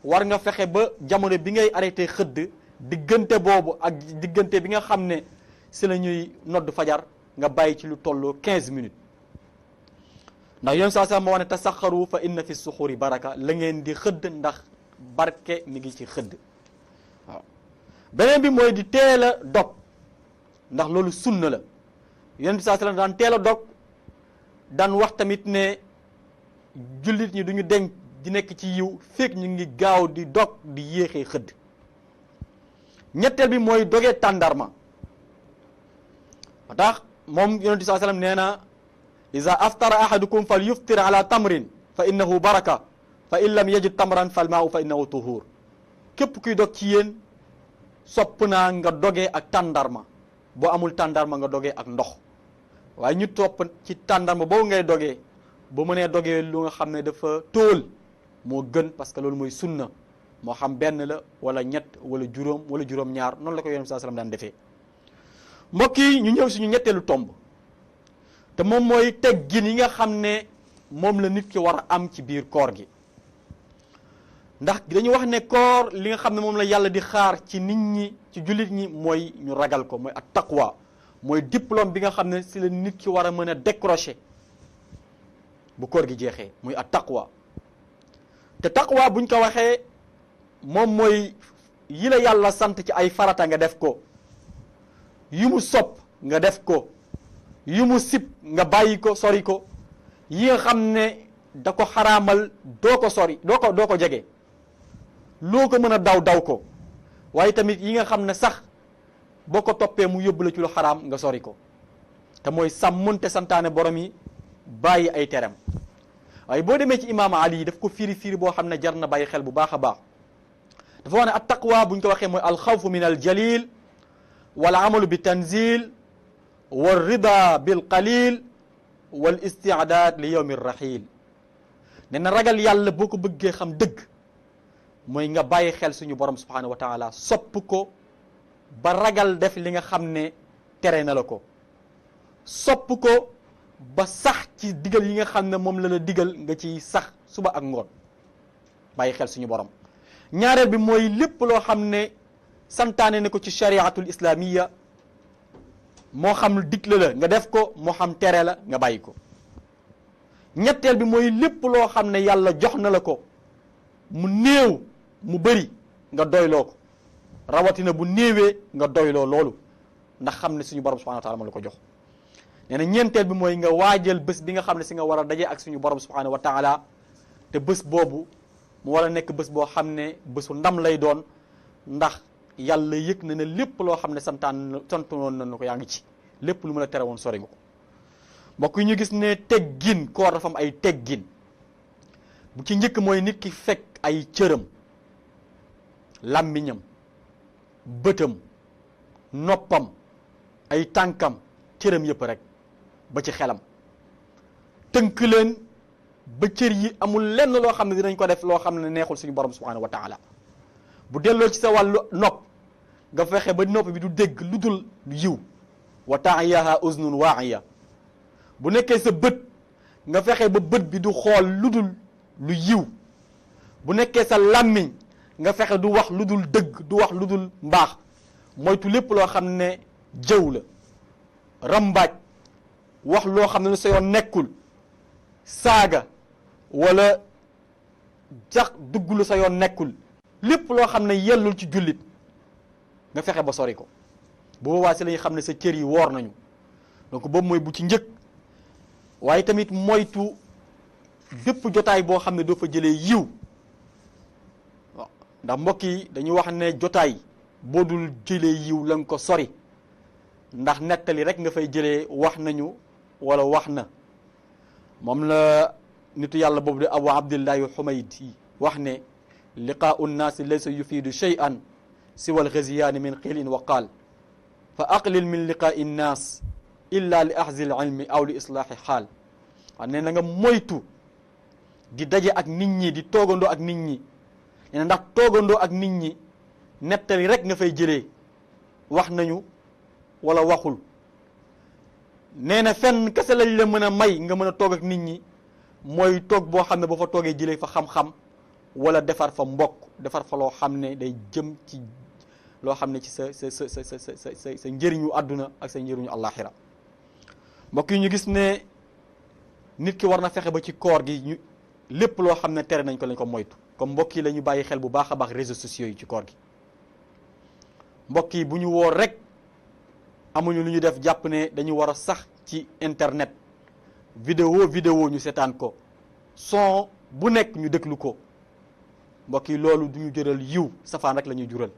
[SPEAKER 1] war nga fexe ba jamono bi ngay arrêté xëdd diggante boobu ak diggante bi nga xam ne si la ñuy nodd fajar nga bàyyi ci lu tolloo 15 minutes ndax yoon saa saa ma wax ne tasaxaru fa inna fi suxuri baraka la ngeen di xëdd ndax barke mi ngi ci xëdd waaw. beneen bi mooy di teel a dog ndax loolu sunna la yonent bi saa sallam daan teel a dog daan wax tamit ne jullit ñi duñu denc di nekk ci yiw fekk ñu ngi gaaw di dog di yéexee xëdd. ñetteel bi mooy dogee tàndarma tax moom yonent bi saa sallam nee na iza aftara ahadukum fal yuftir ala tamrin fa innahu baraka fa in lam yajid tamran fal maa'u fa innahu tuhur képp kuy dog ci yéen sopp naa nga dogee ak tàndarma boo amul tàndarma nga dogee ak ndox waaye ñu topp ci tàndarma boobu ngay dogee bu mënee dogee lu nga xam ne dafa tóol moo gën parce que loolu mooy sunna moo xam benn la wala ñett wala juróom ñaar noonu la ko yonent bi sallallahu alayhi wasallam daan defee. mbokk yi ñu ñëw suñu ñetteelu tomb te moom mooy teggin yi nga xam ne moom la nit ki war a am ci biir koor gi ndax dañu wax ne koor li nga xam ne moom la yàlla di xaar ci nit ñi ci jullit ñi mooy ñu ragal ko mooy at taqwa mooy diplôme bi nga xam ne si la nit ki war a mën a décrocher bu koor gi jeexee muy at taqwa te taqwa buñ ko waxee moom mooy yi la yàlla sant ci ay farata nga def ko yu mu sopp nga def ko yu mu sib nga bàyyi ko sori ko yi nga xam ne da ko xaraamal doo ko sori doo ko jege loo ko mën a daw ko waaye tamit yi nga xam ne sax boo ko toppee mu yóbbu la ci lu xaraam nga sori ko te mooy sàmmonte santaane borom yi bàyyi ay terem waaye boo demee ci imaam Ali daf ko firi boo xam ne jar na bàyyi xel bu baax a baax dafa wax ne at taqwa buñ ko waxee mooy alxawfu min al jalil wal amalu bi tanzil wal rida bil qalil wal isti'dad li yawmi rahil ne na ragal yàlla boo ko bëggee xam dëgg mooy nga bàyyi xel suñu borom subhanahu wa taala sopp ko ba ragal def li nga xam ne tere na la ko sopp ko ba sax ci digal yi nga xam ne moom la digal nga ci sax suba ak ngoon bàyyi xel suñu borom ñaareel bi mooy lépp loo xam ne santaane ne ko ci shariatul islamiya moo xam digle la nga def ko moo xam tere la nga bàyyi ko ñetteel bi mooy lépp loo xam ne yàlla jox na la ko mu néew mu bëri nga doyloo ko rawatina bu néewee nga doyloo loolu ndax xam ne suñu borom subhanahu wa taala moo la ko jox nee na ñeenteel bi mooy nga waajal bés bi nga xam ne si nga war a daje ak suñu borom subhanahu wa taala te bés boobu mu war a nekk bés boo xam ne bésu ndam lay doon ndax yàlla yëg na ne lépp loo xam ne santoon na ko yaa ngi ci lépp lu mu la tere woon sori nga ko mbokk yi ñu gis ne teggin koor dafa am ay teggin bu ci njëkk mooy nit ki fekk ay cëram làmmiñam bëtam noppam ay tànkam cëram yëpp rek ba ci xelam tënk leen ba cër yi amul lenn loo xam ne dinañ ko def loo xam ne neexul suñu borom subhanahu wa taala bu delloo ci sa wàllu nopp nga fexe ba nopp bi du dégg lu dul yiw wa taiyaha uznun waa'iya bu nekkee sa bët nga fexe ba bët bi du xool lu dul lu yiw bu nekkee sa làmmiñ nga fexe du wax lu dul dëgg du wax lu dul mbaax moytu lépp loo xam ne jëw la rambaaj wax loo xam ne lu sa yoon nekkul saaga wala sax dugg lu sa yoon nekkul lépp loo xam ne yellul ci jullit nga fexe ba sori ko bu boobaa si lañu xam ne sa cër yi woor nañu donc boobu mooy bu ci njëkk waaye tamit moytu bépp jotaay boo xam ne doo fa jëlee yiw waaw ndax mbokk yi dañuy wax ne jotaay boo dul jëlee yiw la nga ko sori ndax nettali rek nga fay jëlee wax nañu wala wax na moom la nitu yàlla boobu de Abu Abdillahi Humayd yi wax ne liqaau nnaasi laysa yufiidu shay'an siwa alxaziyaani min qiilin wa qaal fa aqlil min liqaai nnaas illa li ahzi l ilmi aw li islaahi xaal waaw nee na nga moytu di daje ak nit ñi di toogandoo ak nit ñi nee na ndax toogandoo ak nit ñi nettali rek nga fay jëlee wax nañu wala waxul nee na fenn kese lañ la mën a may nga mën a toog ak nit ñi mooy toog boo xam ne boo fa toogee jëlee fa xam-xam wala defar fa mbokk defar fa loo xam ne day jëm ci loo xam ne ci sa njëriñu àdduna ak sa njëriñu àllaaxira mbokk yi ñu gis ne nit ki war na fexe ba ci koor gi ñu lépp loo xam ne tere nañ ko lañ ko moytu comme mbokk yi la ñu bàyyi xel bu baax a baax réseaux sociaux yi ci koor gi mbokk yi bu ñu woor rek amuñu lu ñu def jàpp ne dañu war a sax ci internet vidéo ñu seetaan ko son bu nekk ñu déglu ko mbokk yi loolu du ñu jural yiw safaan rek la ñuy jural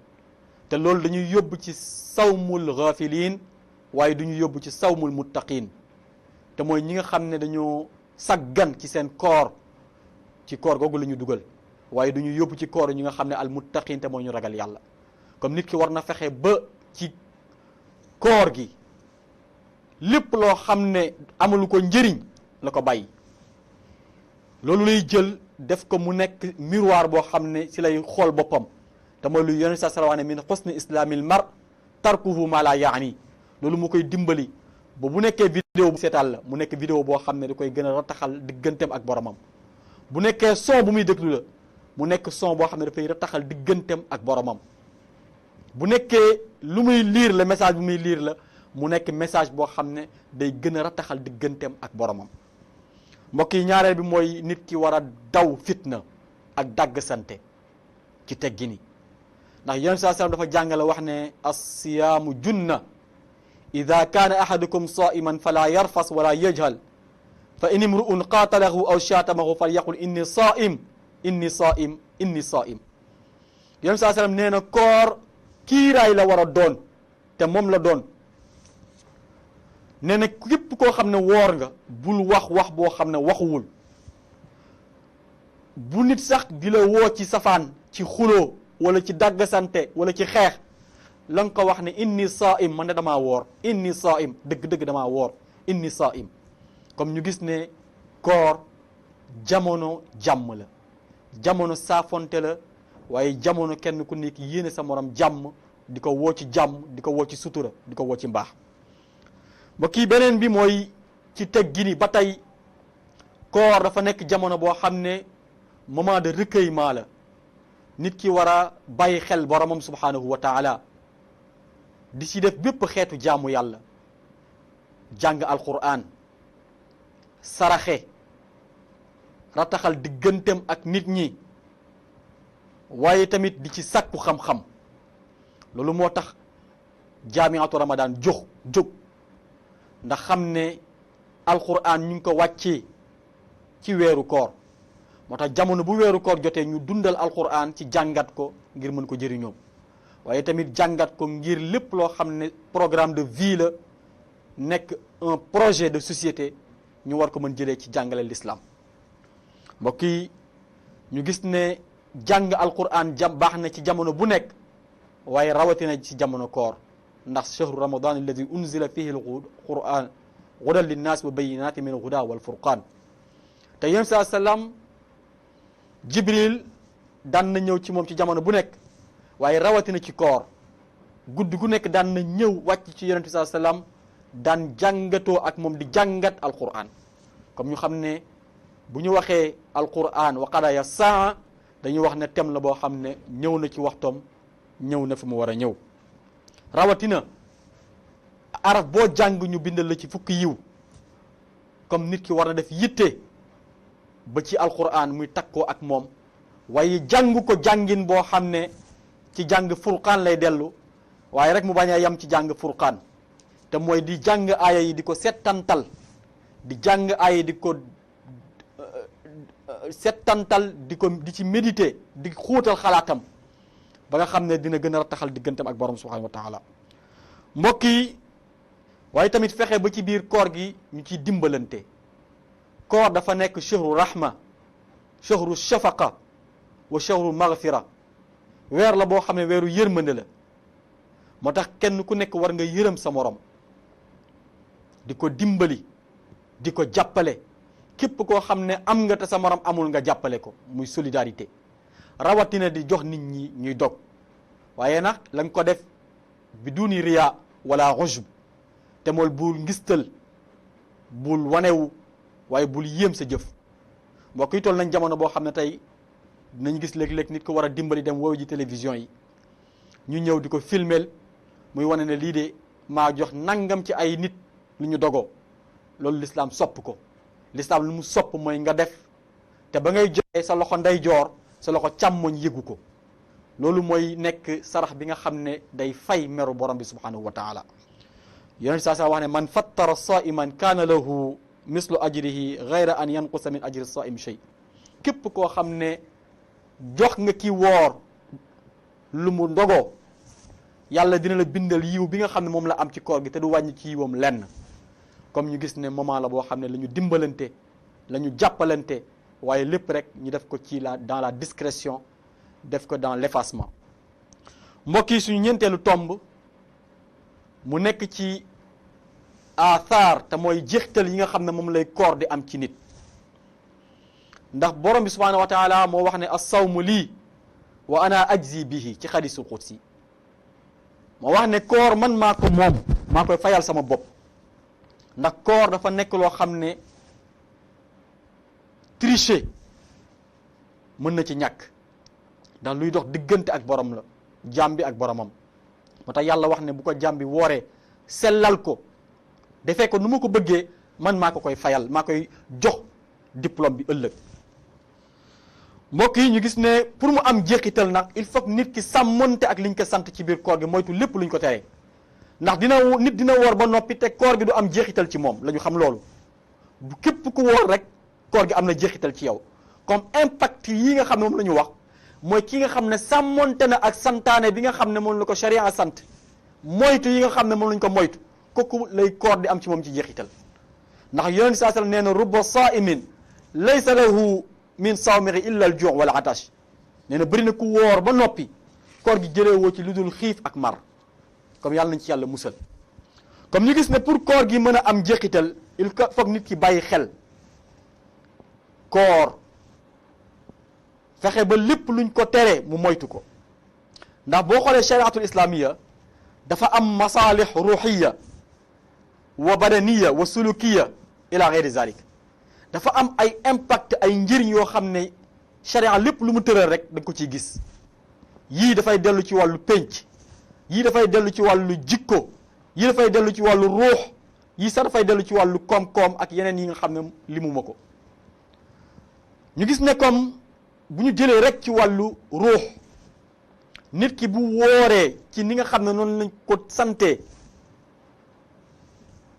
[SPEAKER 1] te loolu dañuy yóbbu ci sawmul ghafilin waaye du ñu yóbbu ci sawmul muttaqin te mooy ñi nga xam ne dañoo saggan ci seen koor ci koor googu la ñu dugal waaye du ñu yóbbu ci koor ñi nga xam ne al muttaqin te mooy ñu ragal yàlla comme nit ki war na fexe ba ci koor gi lépp loo xam ne amalu ko njëriñ la ko bàyyi loolu lay jël def ko mu nekk miroir boo xam ne si lay xool boppam te mooy lu yonent sa salawaane min xusni islaamil mar tarkuhu ma la yaani loolu mu koy dimbali ba bu nekkee vidéo bu seetaan la mu nekk vidéo boo xam ne da koy gën a rataxal digganteem ak boromam bu nekkee son bu muy déglu la mu nekk son boo xam ne dafay rataxal digganteem ak boromam bu nekkee lu muy lire la message bu muy lire la mu nekk message boo xam ne day gën a rataxal digganteem ak boromam mbokk yi ñaareel bi mooy nit ki war a daw fitna ak dagg sante ci teggini ndax yonent saa sallam dafa jàngale wax ne as-siyaamu junna ida kaana ahadukum saiman fala yarfas wala yajhal fa in imru'un qaatalahu aw shaatamahu fal yaqul inni saim inni saim inni saim yonent saa sallam nee na koor kiiraay la war a doon te moom la doon nee na képp koo xam ne woor nga bul wax boo xam ne waxuwul bu nit sax di la woo ci safaan ci xuloo wala ci daggasante wala ci xeex la nga ko wax ne inni saim man de damaa woor inni saim dëgg-dëgg damaa woor inni saim comme ñu gis ne koor jamono jàmm la jamono saafonte la waaye jamono kenn ku nekk yéene sa morom jàmm di ko woo ci jàmm di ko woo ci sutura di ko woo ci mbaax mbokk yi beneen bi mooy ci teggini ba tey koor dafa nekk jamono boo xam ne moment de recueillement la nit ki war a bàyyi xel boromam subhanahu wa taala di ci def bépp xeetu jaamu yàlla jàng alquran saraxe rataxal digganteem ak nit ñi waaye tamit di ci sàkku xam-xam loolu moo tax jaamiatu ramadan jóg ndax xam ne alquran ñu ngi ko wàccee ci weeru koor moo tax jamono bu weeru koor jotee ñu dundal alquran ci jàngat ko ngir mën ko jëriñoo waaye tamit jàngat ko ngir lépp loo xam ne programme de vie la nekk un projet de société ñu war ko mën jëlee ci jàngale l'islam mbokk yi ñu gis ne jàng alquran baax na ci jamono bu nekk waaye rawatina ci jamono koor ndax chahru ramadan alladi unzila fihi alquran hudan linnaas wa bayinati min alhuda wal furqan te yéen saa salaam jibril daan na ñëw ci moom ci jamono bu nekk waaye rawatina ci koor guddi gu nekk daan na ñëw wàcc ci yonent bi saa salaam daan jàngatoo ak moom di jàngat alquran comme ñu xam ne bu ñu waxee alquran wa qadaya saa dañuy wax ne thème la boo xam ne ñëw na ci waxtoom ñëw na fi mu war a ñëw rawatina araf boo jàng ñu bindal la ci fukki yiw comme nit ki war na def yitte ba ci alquran muy takkoo ak moom waaye jàng ko jàngin boo xam ne ci jàng furqaan lay dellu waaye rek mu bañ a yem ci jàng furqaan te mooy di jàng aaya yi di ko settantal di jàng aaya yi di ko settantal di ci méditer di xuutal xalaatam ba nga xam ne dina gën a taxal diggantam ak borom subhanahu wa taala mbokk yi waaye tamit fexe ba ci biir koor gi ñu ciy dimbalante koor dafa nekk shahru rahma shahru shafaqa wa shahru maghfira weer la boo xam ne weeru yërmande la moo tax kenn ku nekk war nga yërëm sa morom di ko dimbali di ko jàppale képp koo xam ne am nga te sa morom amul nga jàppale ko muy solidarité rawatina di jox nit ñi ñuy dog waaye nag la nga ko def bi duni riya wala ujub te mool bul ngistal bul wanewu waaye bul yéem sa jëf mbokk yi toll nañ jamono boo xam ne tey dinañ gis léeg-léeg nit ko war a dimbali dem woowu ji télévision yi ñu ñëw di ko filmeel muy wane ne lii de maa jox nangam ci ay nit lu ñu dogoo loolu l'islam sopp ko l'islam lu mu sopp mooy nga def te ba ngay joxe sa loxo ndeyjoor sa loxo càmmoñ yëgu ko loolu mooy nekk sarax bi nga xam ne day fay meru borom bi subhanahu wa taala yonent saa wax ne man fattara saiman kaana lahu mislu ajrihi gayra an yanqusa min ajri saim shay képp koo xam ne jox nga ki woor lu mu ndogoo yàlla dina la bindal yiw bi nga xam ne moom la am ci koor gi te du wàññi ci yiwam lenn comme ñu gis ne moment la boo xam ne la ñu dimbalante la ñu jàppalante waaye lépp rek ñu def ko ci dans la discrétion def ko dans l'effacement mbokk yi suñu ñeenteelu tomb mu nekk ci athar te mooy jeextal yi nga xam ne moom lay koor di am ci nit ndax borom bi subhanahu wa taala moo wax ne as-sawmu lii wa ana ajzi bihi ci xadisul qudsi moo wax ne koor man maa ko moom maa koy fayal sama bopp ndax koor dafa nekk loo xam ne tricher mën na ci ñàkk ndax luy dox diggante ak borom la jaam bi ak boromam moo tax yàlla wax ne bu ko jaam bi wooree sellal ko defee ko nu ma ko bëggee man maa ko koy fayal maa koy jox diplôme bi ëllëg mbokk yi ñu gis ne pour mu am jeexital nag il faut que nit ki sàmmonte ak liñ ko sant ci biir koor gi moytu lépp luñ ko teree ndax nit dina woor ba noppi te koor gi du am jeexital ci moom la ñu xam loolu bu képp ku woor rek koor gi am na jeexital ci yow comme impact yi nga xam ne moom la ñu wax mooy ki nga xam ne sàmmonte na ak santaane bi nga xam ne moom la ko sharia sant moytu yi nga xam ne moom lañ ko moytu kooku lay koor di am ci moom ci jeexital ndax yonent saa sallam nee na rubba saimin laysa lahu min sawmihi illa al ju' wala atash nee na bëri na ku woor ba noppi koor gi jëlee woo ci lu dul xiif ak mar comme yàlla nañ ci yàlla musal comme ñu gis ne pour koor gi mën a am jeexital il faut nit ki bàyyi xel koor fexe ba lépp luñ ko tere mu moytu ko ndax boo xoolee shariatul islamiya dafa am masalih ruhiya wa badaniya wa sulukiya ila ghairi zalik dafa am ay impact ay njëriñ yoo xam ne sharia lépp lu mu tëral rek da nga ko ciy gis yii dafay dellu ci wàllu pénc yii dafay dellu ci wàllu jikko yii dafay dellu ci wàllu ruux yii sax dafay dellu ci wàllu koom-koom ak yeneen yi nga xam ne limuma ko ñu gis ne comme bu ñu jëlee rek ci wàllu ruux nit ki bu wooree ci ni nga xam ne noonu lañ ko sante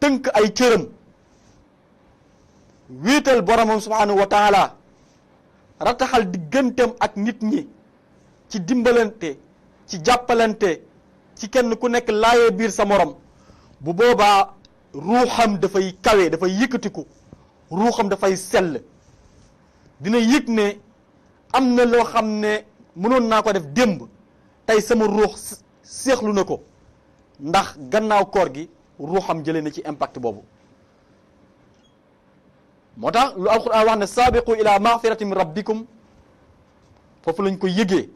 [SPEAKER 1] tënk ay cëram wéetal boromam subhanahu wa taala rataxal digganteem ak nit ñi ci dimbalante ci jàppalante ci kenn ku nekk laayee biir sa morom bu boobaa ruuxam dafay kawe dafay yëkkatiku ruuxam dafay sell dina yëg ne am na loo xam ne mënoon naa ko def démb tey sama ruux seexlu na ko ndax gannaaw koor gi ruuxam jëlee na ci impact boobu moo tax lu alquran wax ne saabiqu ila maghfirati min rabbikum foofu lañ ko yëgee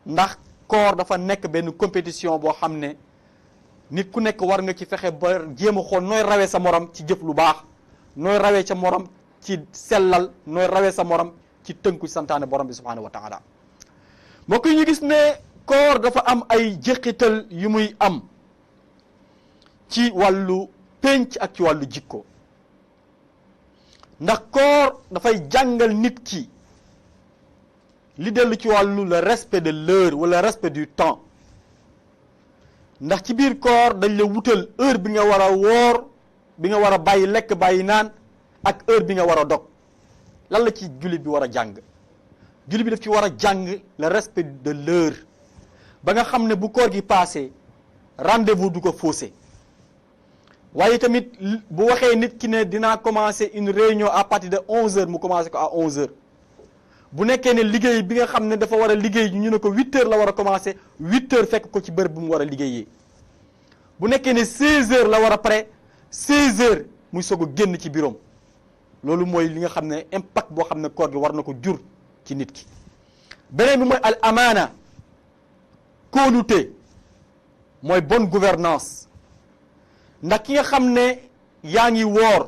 [SPEAKER 1] ndax koor dafa nekk benn compétition boo xam ne nit ku nekk war nga ci fexe ba jéem a xool nooy rawee sa morom ci jëf lu baax nooy rawee sa morom ci sellal nooy rawee sa morom ci tënku santaane borom bi subhanahu wa taala. mbokk yi ñu gis ne koor dafa am ay jeexital yu muy am ci wàllu penc ak ci wàllu jikko, ndax koor dafay jàngal nit ki li dellu ci wàllu le respect de l'heure wala respect du temps. ndax ci biir koor dañ la wutal heure bi nga war a woor, bi nga war a bàyyi lekk bàyyi naan, ak heure bi nga war a dog. lan la ci jullit bi war a jàng? jullit bi daf ci war a jàng le respect de l'heure ba nga xam ne bu koor gi passé rendez-vous du ko faussé. waaye tamit bu waxee nit ki ne dinaa commencer une réunion à partir de 11h mu commencer ko à 11h. bu nekkee ne liggéey bi nga xam ne dafa war a liggéey ñu ne ko 8h la war a commencer 8h fekk ko ci bërëb bu mu war a liggéeyee. bu nekkee ne 16h la war a pare 16h muy soog a génn ci bureau. loolu mooy li nga xam ne impact boo xam ne koor gi war na ko jur ci nit ki. beneen bi mooy al amaana, kóolute, mooy bonne gouvernance. ndax ki nga xam ne yaa ngi woor,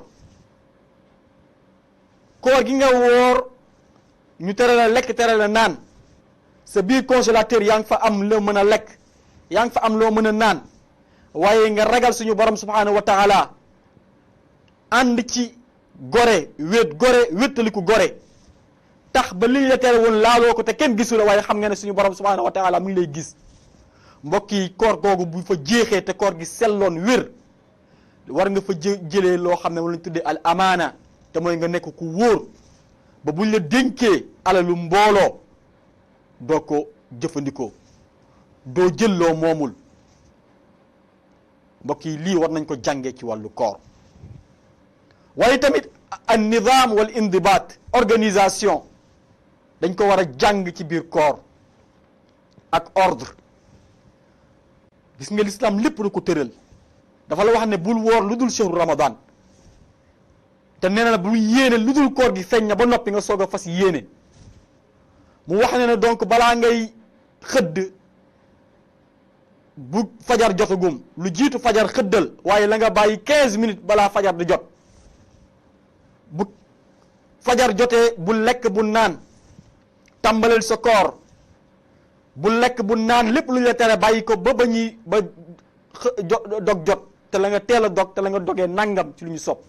[SPEAKER 1] koor gi nga woor ñu tere la lekk tere la naan, sa biir congélateur yaa ngi fa am loo mën a lekk, yaa ngi fa am loo mën a naan, waaye nga ragal suñu borom subhanahu wa taala ànd ci gore wéttaliku gore tax ba liñ la tere woon laaloo ko te kenn gisu la, waaye xam nga ne suñu borom subhanahu wa taala mu ngi lay gis. mbokk yi koor googu bu fa jeexee te koor gi selloon wér, war nga fa jëlee loo xam ne moom lañ tuddee al amaana, te mooy nga nekk ku wóor ba buñ la dénkee alalu mbooloo doo ko jëfandikoo, doo jël loo moomul. mbokk yi lii war nañ ko jàngee ci wàllu koor. waaye tamit an nizaam wal indibaat, organisation, dañ ko war a jàng ci biir koor ak ordre. gis nga l'islam lépp da ko tëral, dafa la wax ne bul woor lu dul shahru ramadan, te nee na bul yéene lu dul koor gi feeñ na ba noppi nga soog a fas yéene. mu wax ne donc balaa ngay xëdd bu fajar jotagum lu jiitu fajar xëddal, waaye la nga bàyyi 15 minutes balaa fajar di jot. bu fajar jotee bu lekk bu naan, tàmbaleel sa koor, bu lekk bu naan, lépp lu ñu la tere bàyyi ko ba dog jot, te la nga teel a dog te la nga dogee nangam ci lu ñu sopp.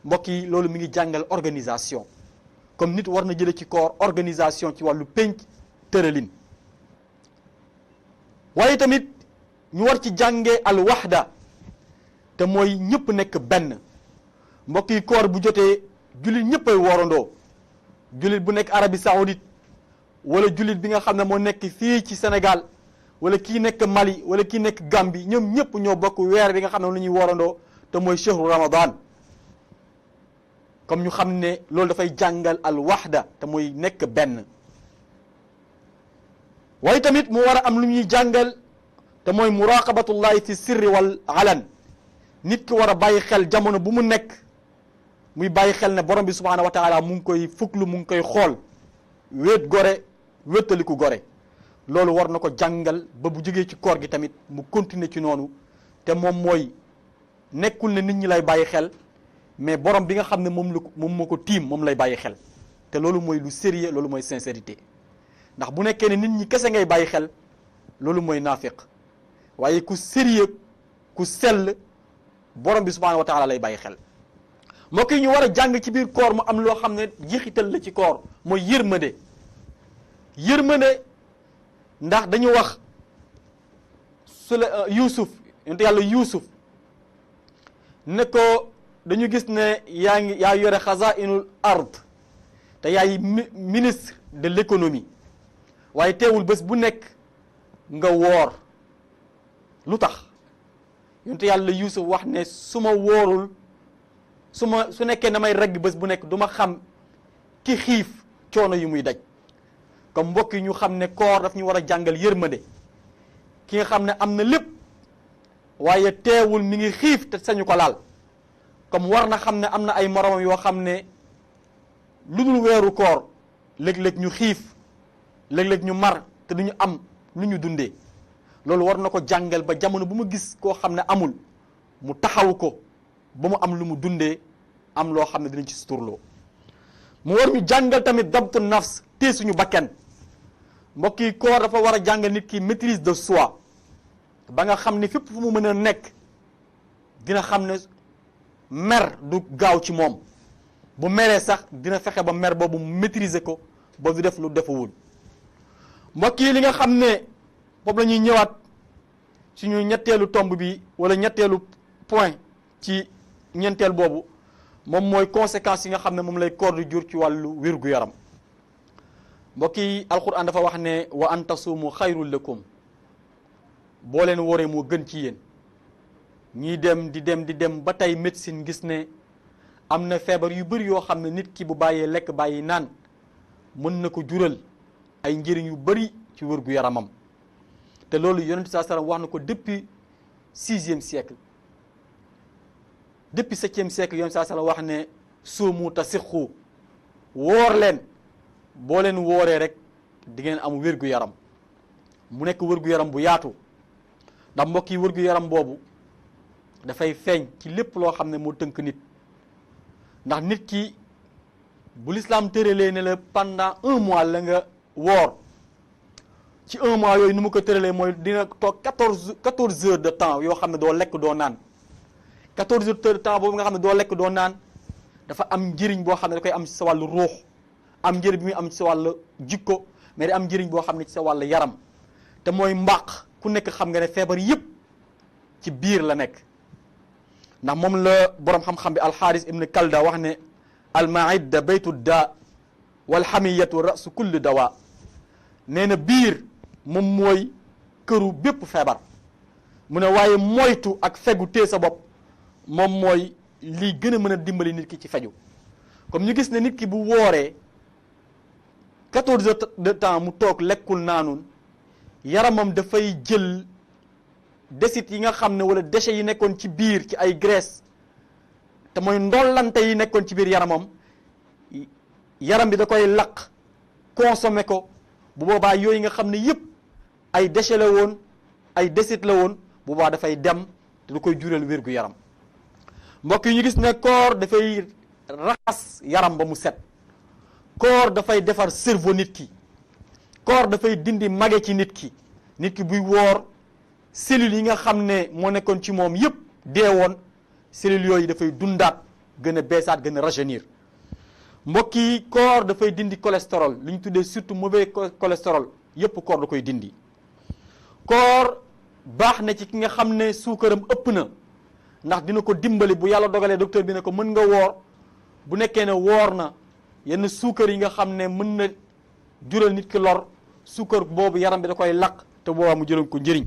[SPEAKER 1] mbokk yi loolu mi ngi jàngal organisation, comme nit war na jële ci koor organisation ci wàllu pénc tëralin. waaye tamit ñu war ci jàngee al waxda, te mooy ñëpp nekk benn. mbokk yi koor bu jotee jullit ñëpp ay woorandoo, jullit bu nekk Arabie Saoudite wala jullit bi nga xam ne moo nekk fii ci Sénégal wala kii nekk Mali wala kii nekk Gambie, ñoom ñëpp ñoo bokk weer bi nga xam ne lu ñuy woorandoo, te mooy shahru ramadan. comme ñu xam ne loolu dafay jàngal al waxda, te mooy nekk benn. waaye tamit mu war a am lu ñuy jàngal, te mooy muraqabatullahi fi sirri wal alan. nit ki war a bàyyi xel jamono bu mu nekk, muy bàyyi xel ne borom bi subhanahu wa taala mu ngi koy fuklu, mu ngi koy xool, wéet gore wéetaliku gore. loolu war na ko jàngal ba bu jógee ci koor gi tamit mu continuer ci noonu, te moom mooy nekkul ne nit ñi lay bàyyi xel, mais borom bi nga xam ne moom moo ko tiim moom lay bàyyi xel. te loolu mooy lu sérieux, loolu mooy sincérité. ndax bu nekkee ne nit ñi kese ngay bàyyi xel, loolu mooy naafiq. waaye ku sérieux ku sell borom bi subhanahu wa taala lay bàyyi xel. mbokk yi ñu war a jàng ci biir koor mu am loo xam ne jeexital la ci koor, mooy yërmande. yërmande ndax dañu wax Yuusuf, yonent yàlla Yuusuf ne ko dañu gis ne yaa yore xazainul ard, te yaay ministre de l'économie, waaye teewul bés bu nekk nga woor. lu tax? yonent yàlla Yuusuf wax ne su ma woorul, su nekkee damay regg bés bu nekk du ma xam ki xiif coono yu muy daj. comme mbokk yi ñu xam ne koor daf ñu war a jàngal yërmande. ki nga xam ne am na lépp waaye teewul mi ngi xiif te sañu ko laal, comme war na xam ne am na ay moromam yoo xam ne lu dul weeru koor léeg-léeg ñu xiif, léeg-léeg ñu mar te duñu am lu ñu dundee. loolu war na ko jàngal ba jamono bu ma gis koo xam ne amul, mu taxaw ko ba mu am lu mu dundee, am loo xam ne dinañ ci suturloo. mu war ñu jàngal tamit dabtu nafs te suñu bakken mbokk yi koor dafa war a jàngal nit ki maîtrise de soi ba nga xam ne fépp fu mu mën a nekk dina xam ne mer du gaaw ci moom bu meree sax dina fexe ba mer boobu maîtriser ko ba du def lu defuwul mbokk yi li nga xam ne boobu la ñuy ñëwaat suñu ñetteelu tomb bi wala ñetteelu point ci ñeenteel boobu moom mooy conséquences yi nga xam ne moom lay koor di jur ci wàllu wér-gu-yaram mbokk yi alquran dafa wax ne wa an tasuumu xayrul lakum boo leen wooree moo gën ci yéen ñuy dem di dem ba tey médecine gis ne am na feebar yu bëri yoo xam ne nit ki bu bàyyee lekk bàyyi naan mën na ko jural ay njëriñ yu bëri ci wér-gu-yaramam te loolu yonent saa sallam wax na ko depuis 6e siècle depuis 7e siècle yonent saa sallam wax ne suumu tasixu woor leen boo leen wooree rek di ngeen am wér-gu-yaram mu nekk wér-gu-yaram bu yaatu ndax mbokk yi wér-gu-yaram boobu dafay feeñ ci lépp loo xam ne moo tënk nit ndax nit ki bu l'islam tëralee ne la pendant 1 mois la nga woor ci 1 mois yooyu ni mu ko tëralee mooy dina toog 14 heures de temps yoo xam ne doo lekk doo naan 14 heures de temps boobu nga xam ne doo lekk doo naan dafa am njëriñ boo xam ne da koy am ci sa wàllu ruux am njëriñ bi muy am ci sa wàllu jikko mais da am njëriñ boo xam ne ci sa wàllu yaram te mooy mbaq ku nekk xam nga ne feebar yëpp ci biir la nekk ndax moom la borom xam-xam bi alxaaris ibn kalda wax ne almaidda baytu daa walxamiyatu rasu kulli dawa nee na biir moom mooy këru bépp feebar mu ne waaye moytu ak fegu tee sa bopp moom mooy lii gën a mën a dimbali nit ki ci feju comme ñu gis ne nit ki bu wooree 14 heures de temps mu toog lekkul naanun yaramam dafay jël desit yi nga xam ne wala déchets yi nekkoon ci biir ci ay graisse te mooy ndollante yi nekkoon ci biir yaramam yaram bi da koy laq consommer ko bu boobaa yooyu nga xam ne yëpp ay déchets la woon ay desit la woon bu boobaa dafay dem te du koy jural wér gu yaram mbokk yi ñu gis ne koor dafay raxas yaram ba mu set koor dafay defar cerveau nit ki koor dafay dindi mage ci nit ki buy woor cellules yi nga xam ne moo nekkoon ci moom yëpp dee woon cellules yooyu dafay dundaat gën a beesaat gën a rajeunir mbokk yi koor dafay dindi cholestérol li ñu tuddee surtout mauvais cholestérol yëpp koor da koy dindi koor baax na ci ki nga xam ne suukaram ëpp na ndax dina ko dimbali bu yàlla dogalee docteur bi ne ko mën nga woor bu nekkee ne woor na yenn suukar yi nga xam ne mën na jural nit ki lor suukar boobu yaram bi da koy laq te boobaa mu jural ko njëriñ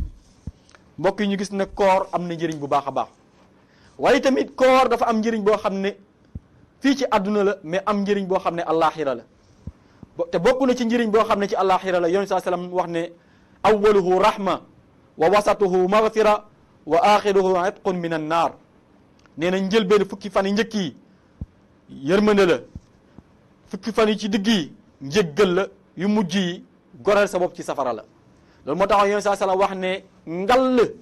[SPEAKER 1] mbokk yi ñu gis ne koor am na njëriñ bu baax a baax waaye tamit koor dafa am njëriñ boo xam ne fii ci àdduna la mais am njëriñ boo xam ne àllaaxira la te bokk na ci njëriñ boo xam ne ci àllaaxira la yonent saa sallam wax ne awwaluhu rahma wa wasatuhu maghfira wa axiruhu itqun min an naar nee na njëlbeen fukki fan yi njëkk yi yërmande la fukki fan yi ci digg yi njëggal la yu mujj yi goreel sa bopp ci safara la loolu moo tax yonent saa sallam wax ne ngal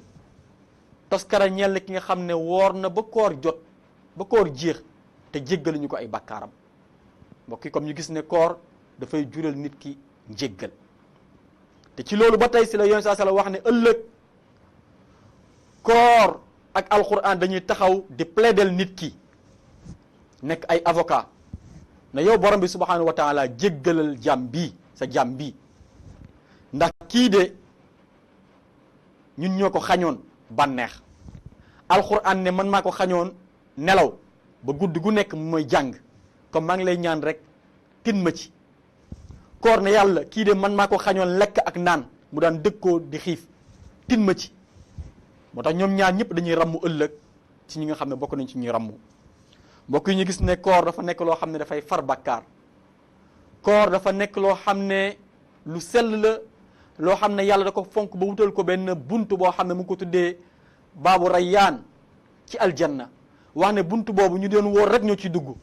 [SPEAKER 1] toskara ñeel ki nga xam ne woor na ba koor jot ba koor jeex te jéggaluñu ko ay bakkaaram mbokk yi comme ñu gis ne koor dafay jural nit ki njéggal te ci loolu ba tey si la yonent saa sallam wax ne ëllëg koor ak alquran dañuy taxaw di plaidel nit ki nekk ay avocat na yow borom bi subhanahu wa taala jéggalal jàmm bii sa jàmm bii ndax kii de ñun ñoo ko xañoon bànneex alquran ne man maa ko xañoon nelaw ba guddi gu nekk mooy jàng comme maa ngi lay ñaan rek tin ma ci koor ne yàlla kii de man maa ko xañoon lekk ak naan mu daan dëkkoo di xiif tin ma ci moo tax ñoom ñaar ñëpp dañuy rammu ëllëg ci ñi nga xam ne bokk nañ ci ñuy rammu mbokk yi ñu gis ne koor dafa nekk loo xam ne dafay far bakkaar koor dafa nekk loo xam ne lu sell la loo xam ne yàlla da ko fonk ba wutal ko benn bunt boo xam ne mu ngi ko tuddee baabu rayyaan ci aljanna wax ne bunt boobu ñu doon wóor rek ñoo ci dugg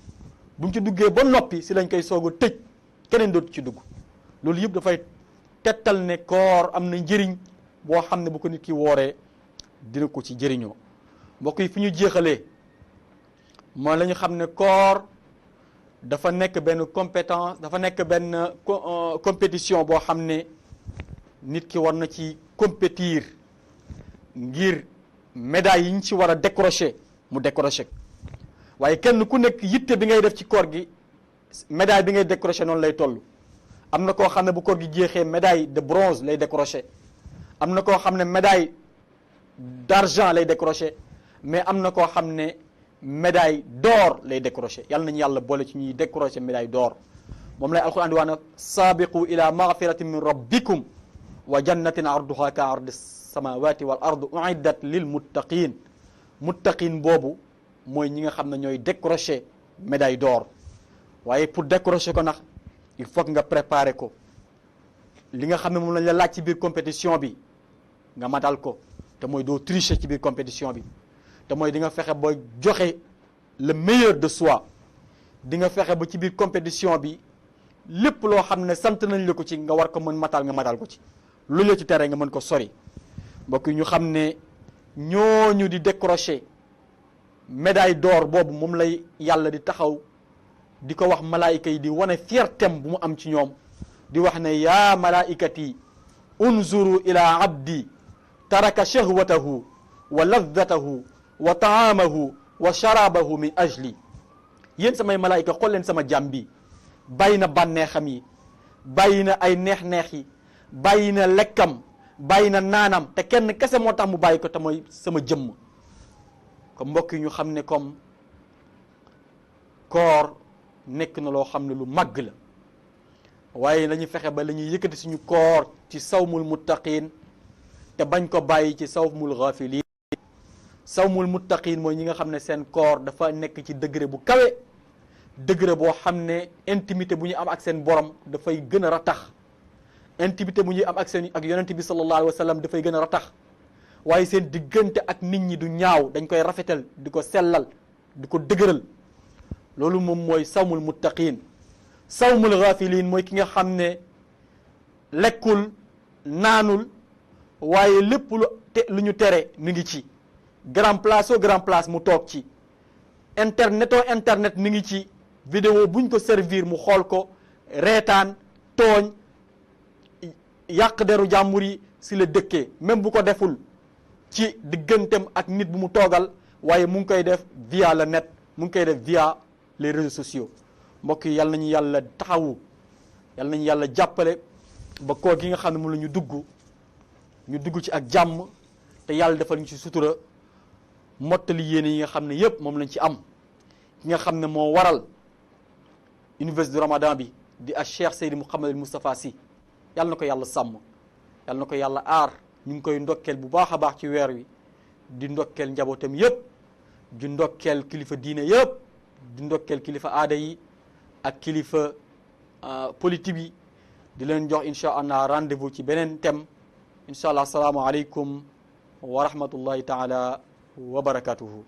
[SPEAKER 1] buñ ci duggee ba noppi si lañ koy soog a tëj keneen dootu ci dugg loolu yëpp dafay tettal ne koor am na njëriñ boo xam ne bu ko nit ki wooree dina ko ci jëriñoo mbokk yi fi ñu jeexalee moo la ñu xam ne koor dafa nekk benn compétence, dafa nekk benn compétition boo xam ne nit ki war na ci compétir ngir médaille yi ñu ci war a décrocher mu décrocher. waaye kenn ku nekk yitte bi ngay def ci koor gi médaille bi ngay décrocher noonu lay toll. am na koo xam ne bu koor gi jeexee médaille de bronze lay décrocher, am na koo xam ne médaille d'argent lay décrocher, mais am na koo xam ne médaille d'or lay décrocher. yàlla nañu yàlla boole ci ñuy décrocher médaille d'or. moom lay alquran di wax na saabiqu ila magfiratin min rabbikum wa jannatin arduha ka ardi samawati wal ardu uiddat lil muttaqin. muttaqin boobu mooy ñi nga xam ne ñooy décrocher médaille d'or. waaye pour décrocher ko nag il faut que nga préparer ko, li nga xam ne moom lañ la laaj ci biir compétition bi nga matal ko, te mooy doo tricher ci biir compétition bi, te mooy di nga fexe ba joxe le meilleur de soi. di nga fexe ba ci biir compétition bi lépp loo xam ne sant nañ la ko ci nga war ko mën matal nga matal ko ci, lu la ci tere nga mën ko sori. mbokk yi ñu xam ne ñooñu di décrocher médaille d'or boobu moom lay yàlla di taxaw di ko wax malaayika yi di wane fiertem bu mu am ci ñoom, di wax ne yaa malaikati unzuru ila abdi taraka shahwatahu wa laddatahu wa taamahu wa sharabahu min ajli. yéen samay malaayika xool leen sama jàmm bi bàyyi na bànneexam yi, bàyyi na ay neex-neex yi, bàyyi na lekkam, bàyyi na naanam, te kenn kese moo tax mu bàyyi ko te mooy sama jëmm. comme mbokk yi ñu xam ne comme koor nekk na loo xam ne lu màgg la, waaye nañu fexe ba la ñuy yëkkati suñu koor ci sawmul muttaqin te bañ ko bàyyi ci sawmul ghafilin. sawmul muttaqin mooy ñi nga xam ne seen koor dafa nekk ci degré bu kawe, degré boo xam ne intimité bu ñu am ak seen borom dafay gën a ratax, intimité bu ñuy am ak seen ak yonent bi sallallahu alayhi wa sallam dafay gën a ratax, waaye seen diggante ak nit ñi du ñaaw, dañ koy rafetal, di ko sellal, di ko dëgëral. loolu moom mooy sawmul muttaqin. sawmul ghafilin mooy ki nga xam ne lekkul naanul, waaye lépp lu ñu tere mi ngi ci, grand place au grand place mu toog ci, internet mi ngi ci, vidéo buñ ko servir mu xool ko, reetaan, tooñ, yàq deru jàmbur yi si la dëkkee, même bu ko deful ci diggantem ak nit bu mu toogal, waaye mu ngi koy def via le net, mu ngi koy def via les réseaux sociaux. mbokk yi yal nañu yàlla taxawu, yal nañu yàlla jàppale ba koor gi nga xam ne moom la ñu dugg ci ak jàmm, te yàlla defal ñu ci sutura, mottali yéene yi nga xam ne yëpp moom lañ ci am. ki nga xam ne moo waral université du Ramadan bi di a Cheikh Seydi Mouhamadul Moustapha Sy, yàlla na ko yàlla sàmm, yàlla na ko yàlla aar. ñu ngi koy ndokkeel bu baax a baax ci weer wi, di ndokkeel njabootam yëpp, di ndokkeel kilifa diine yëpp, di ndokkeel kilifa aada yi ak kilifa politique yi. di leen jox incha allah rendez-vous ci beneen thème incha allah. assalaamu aleykum wa rahmatullahi taala wa barakatuhu.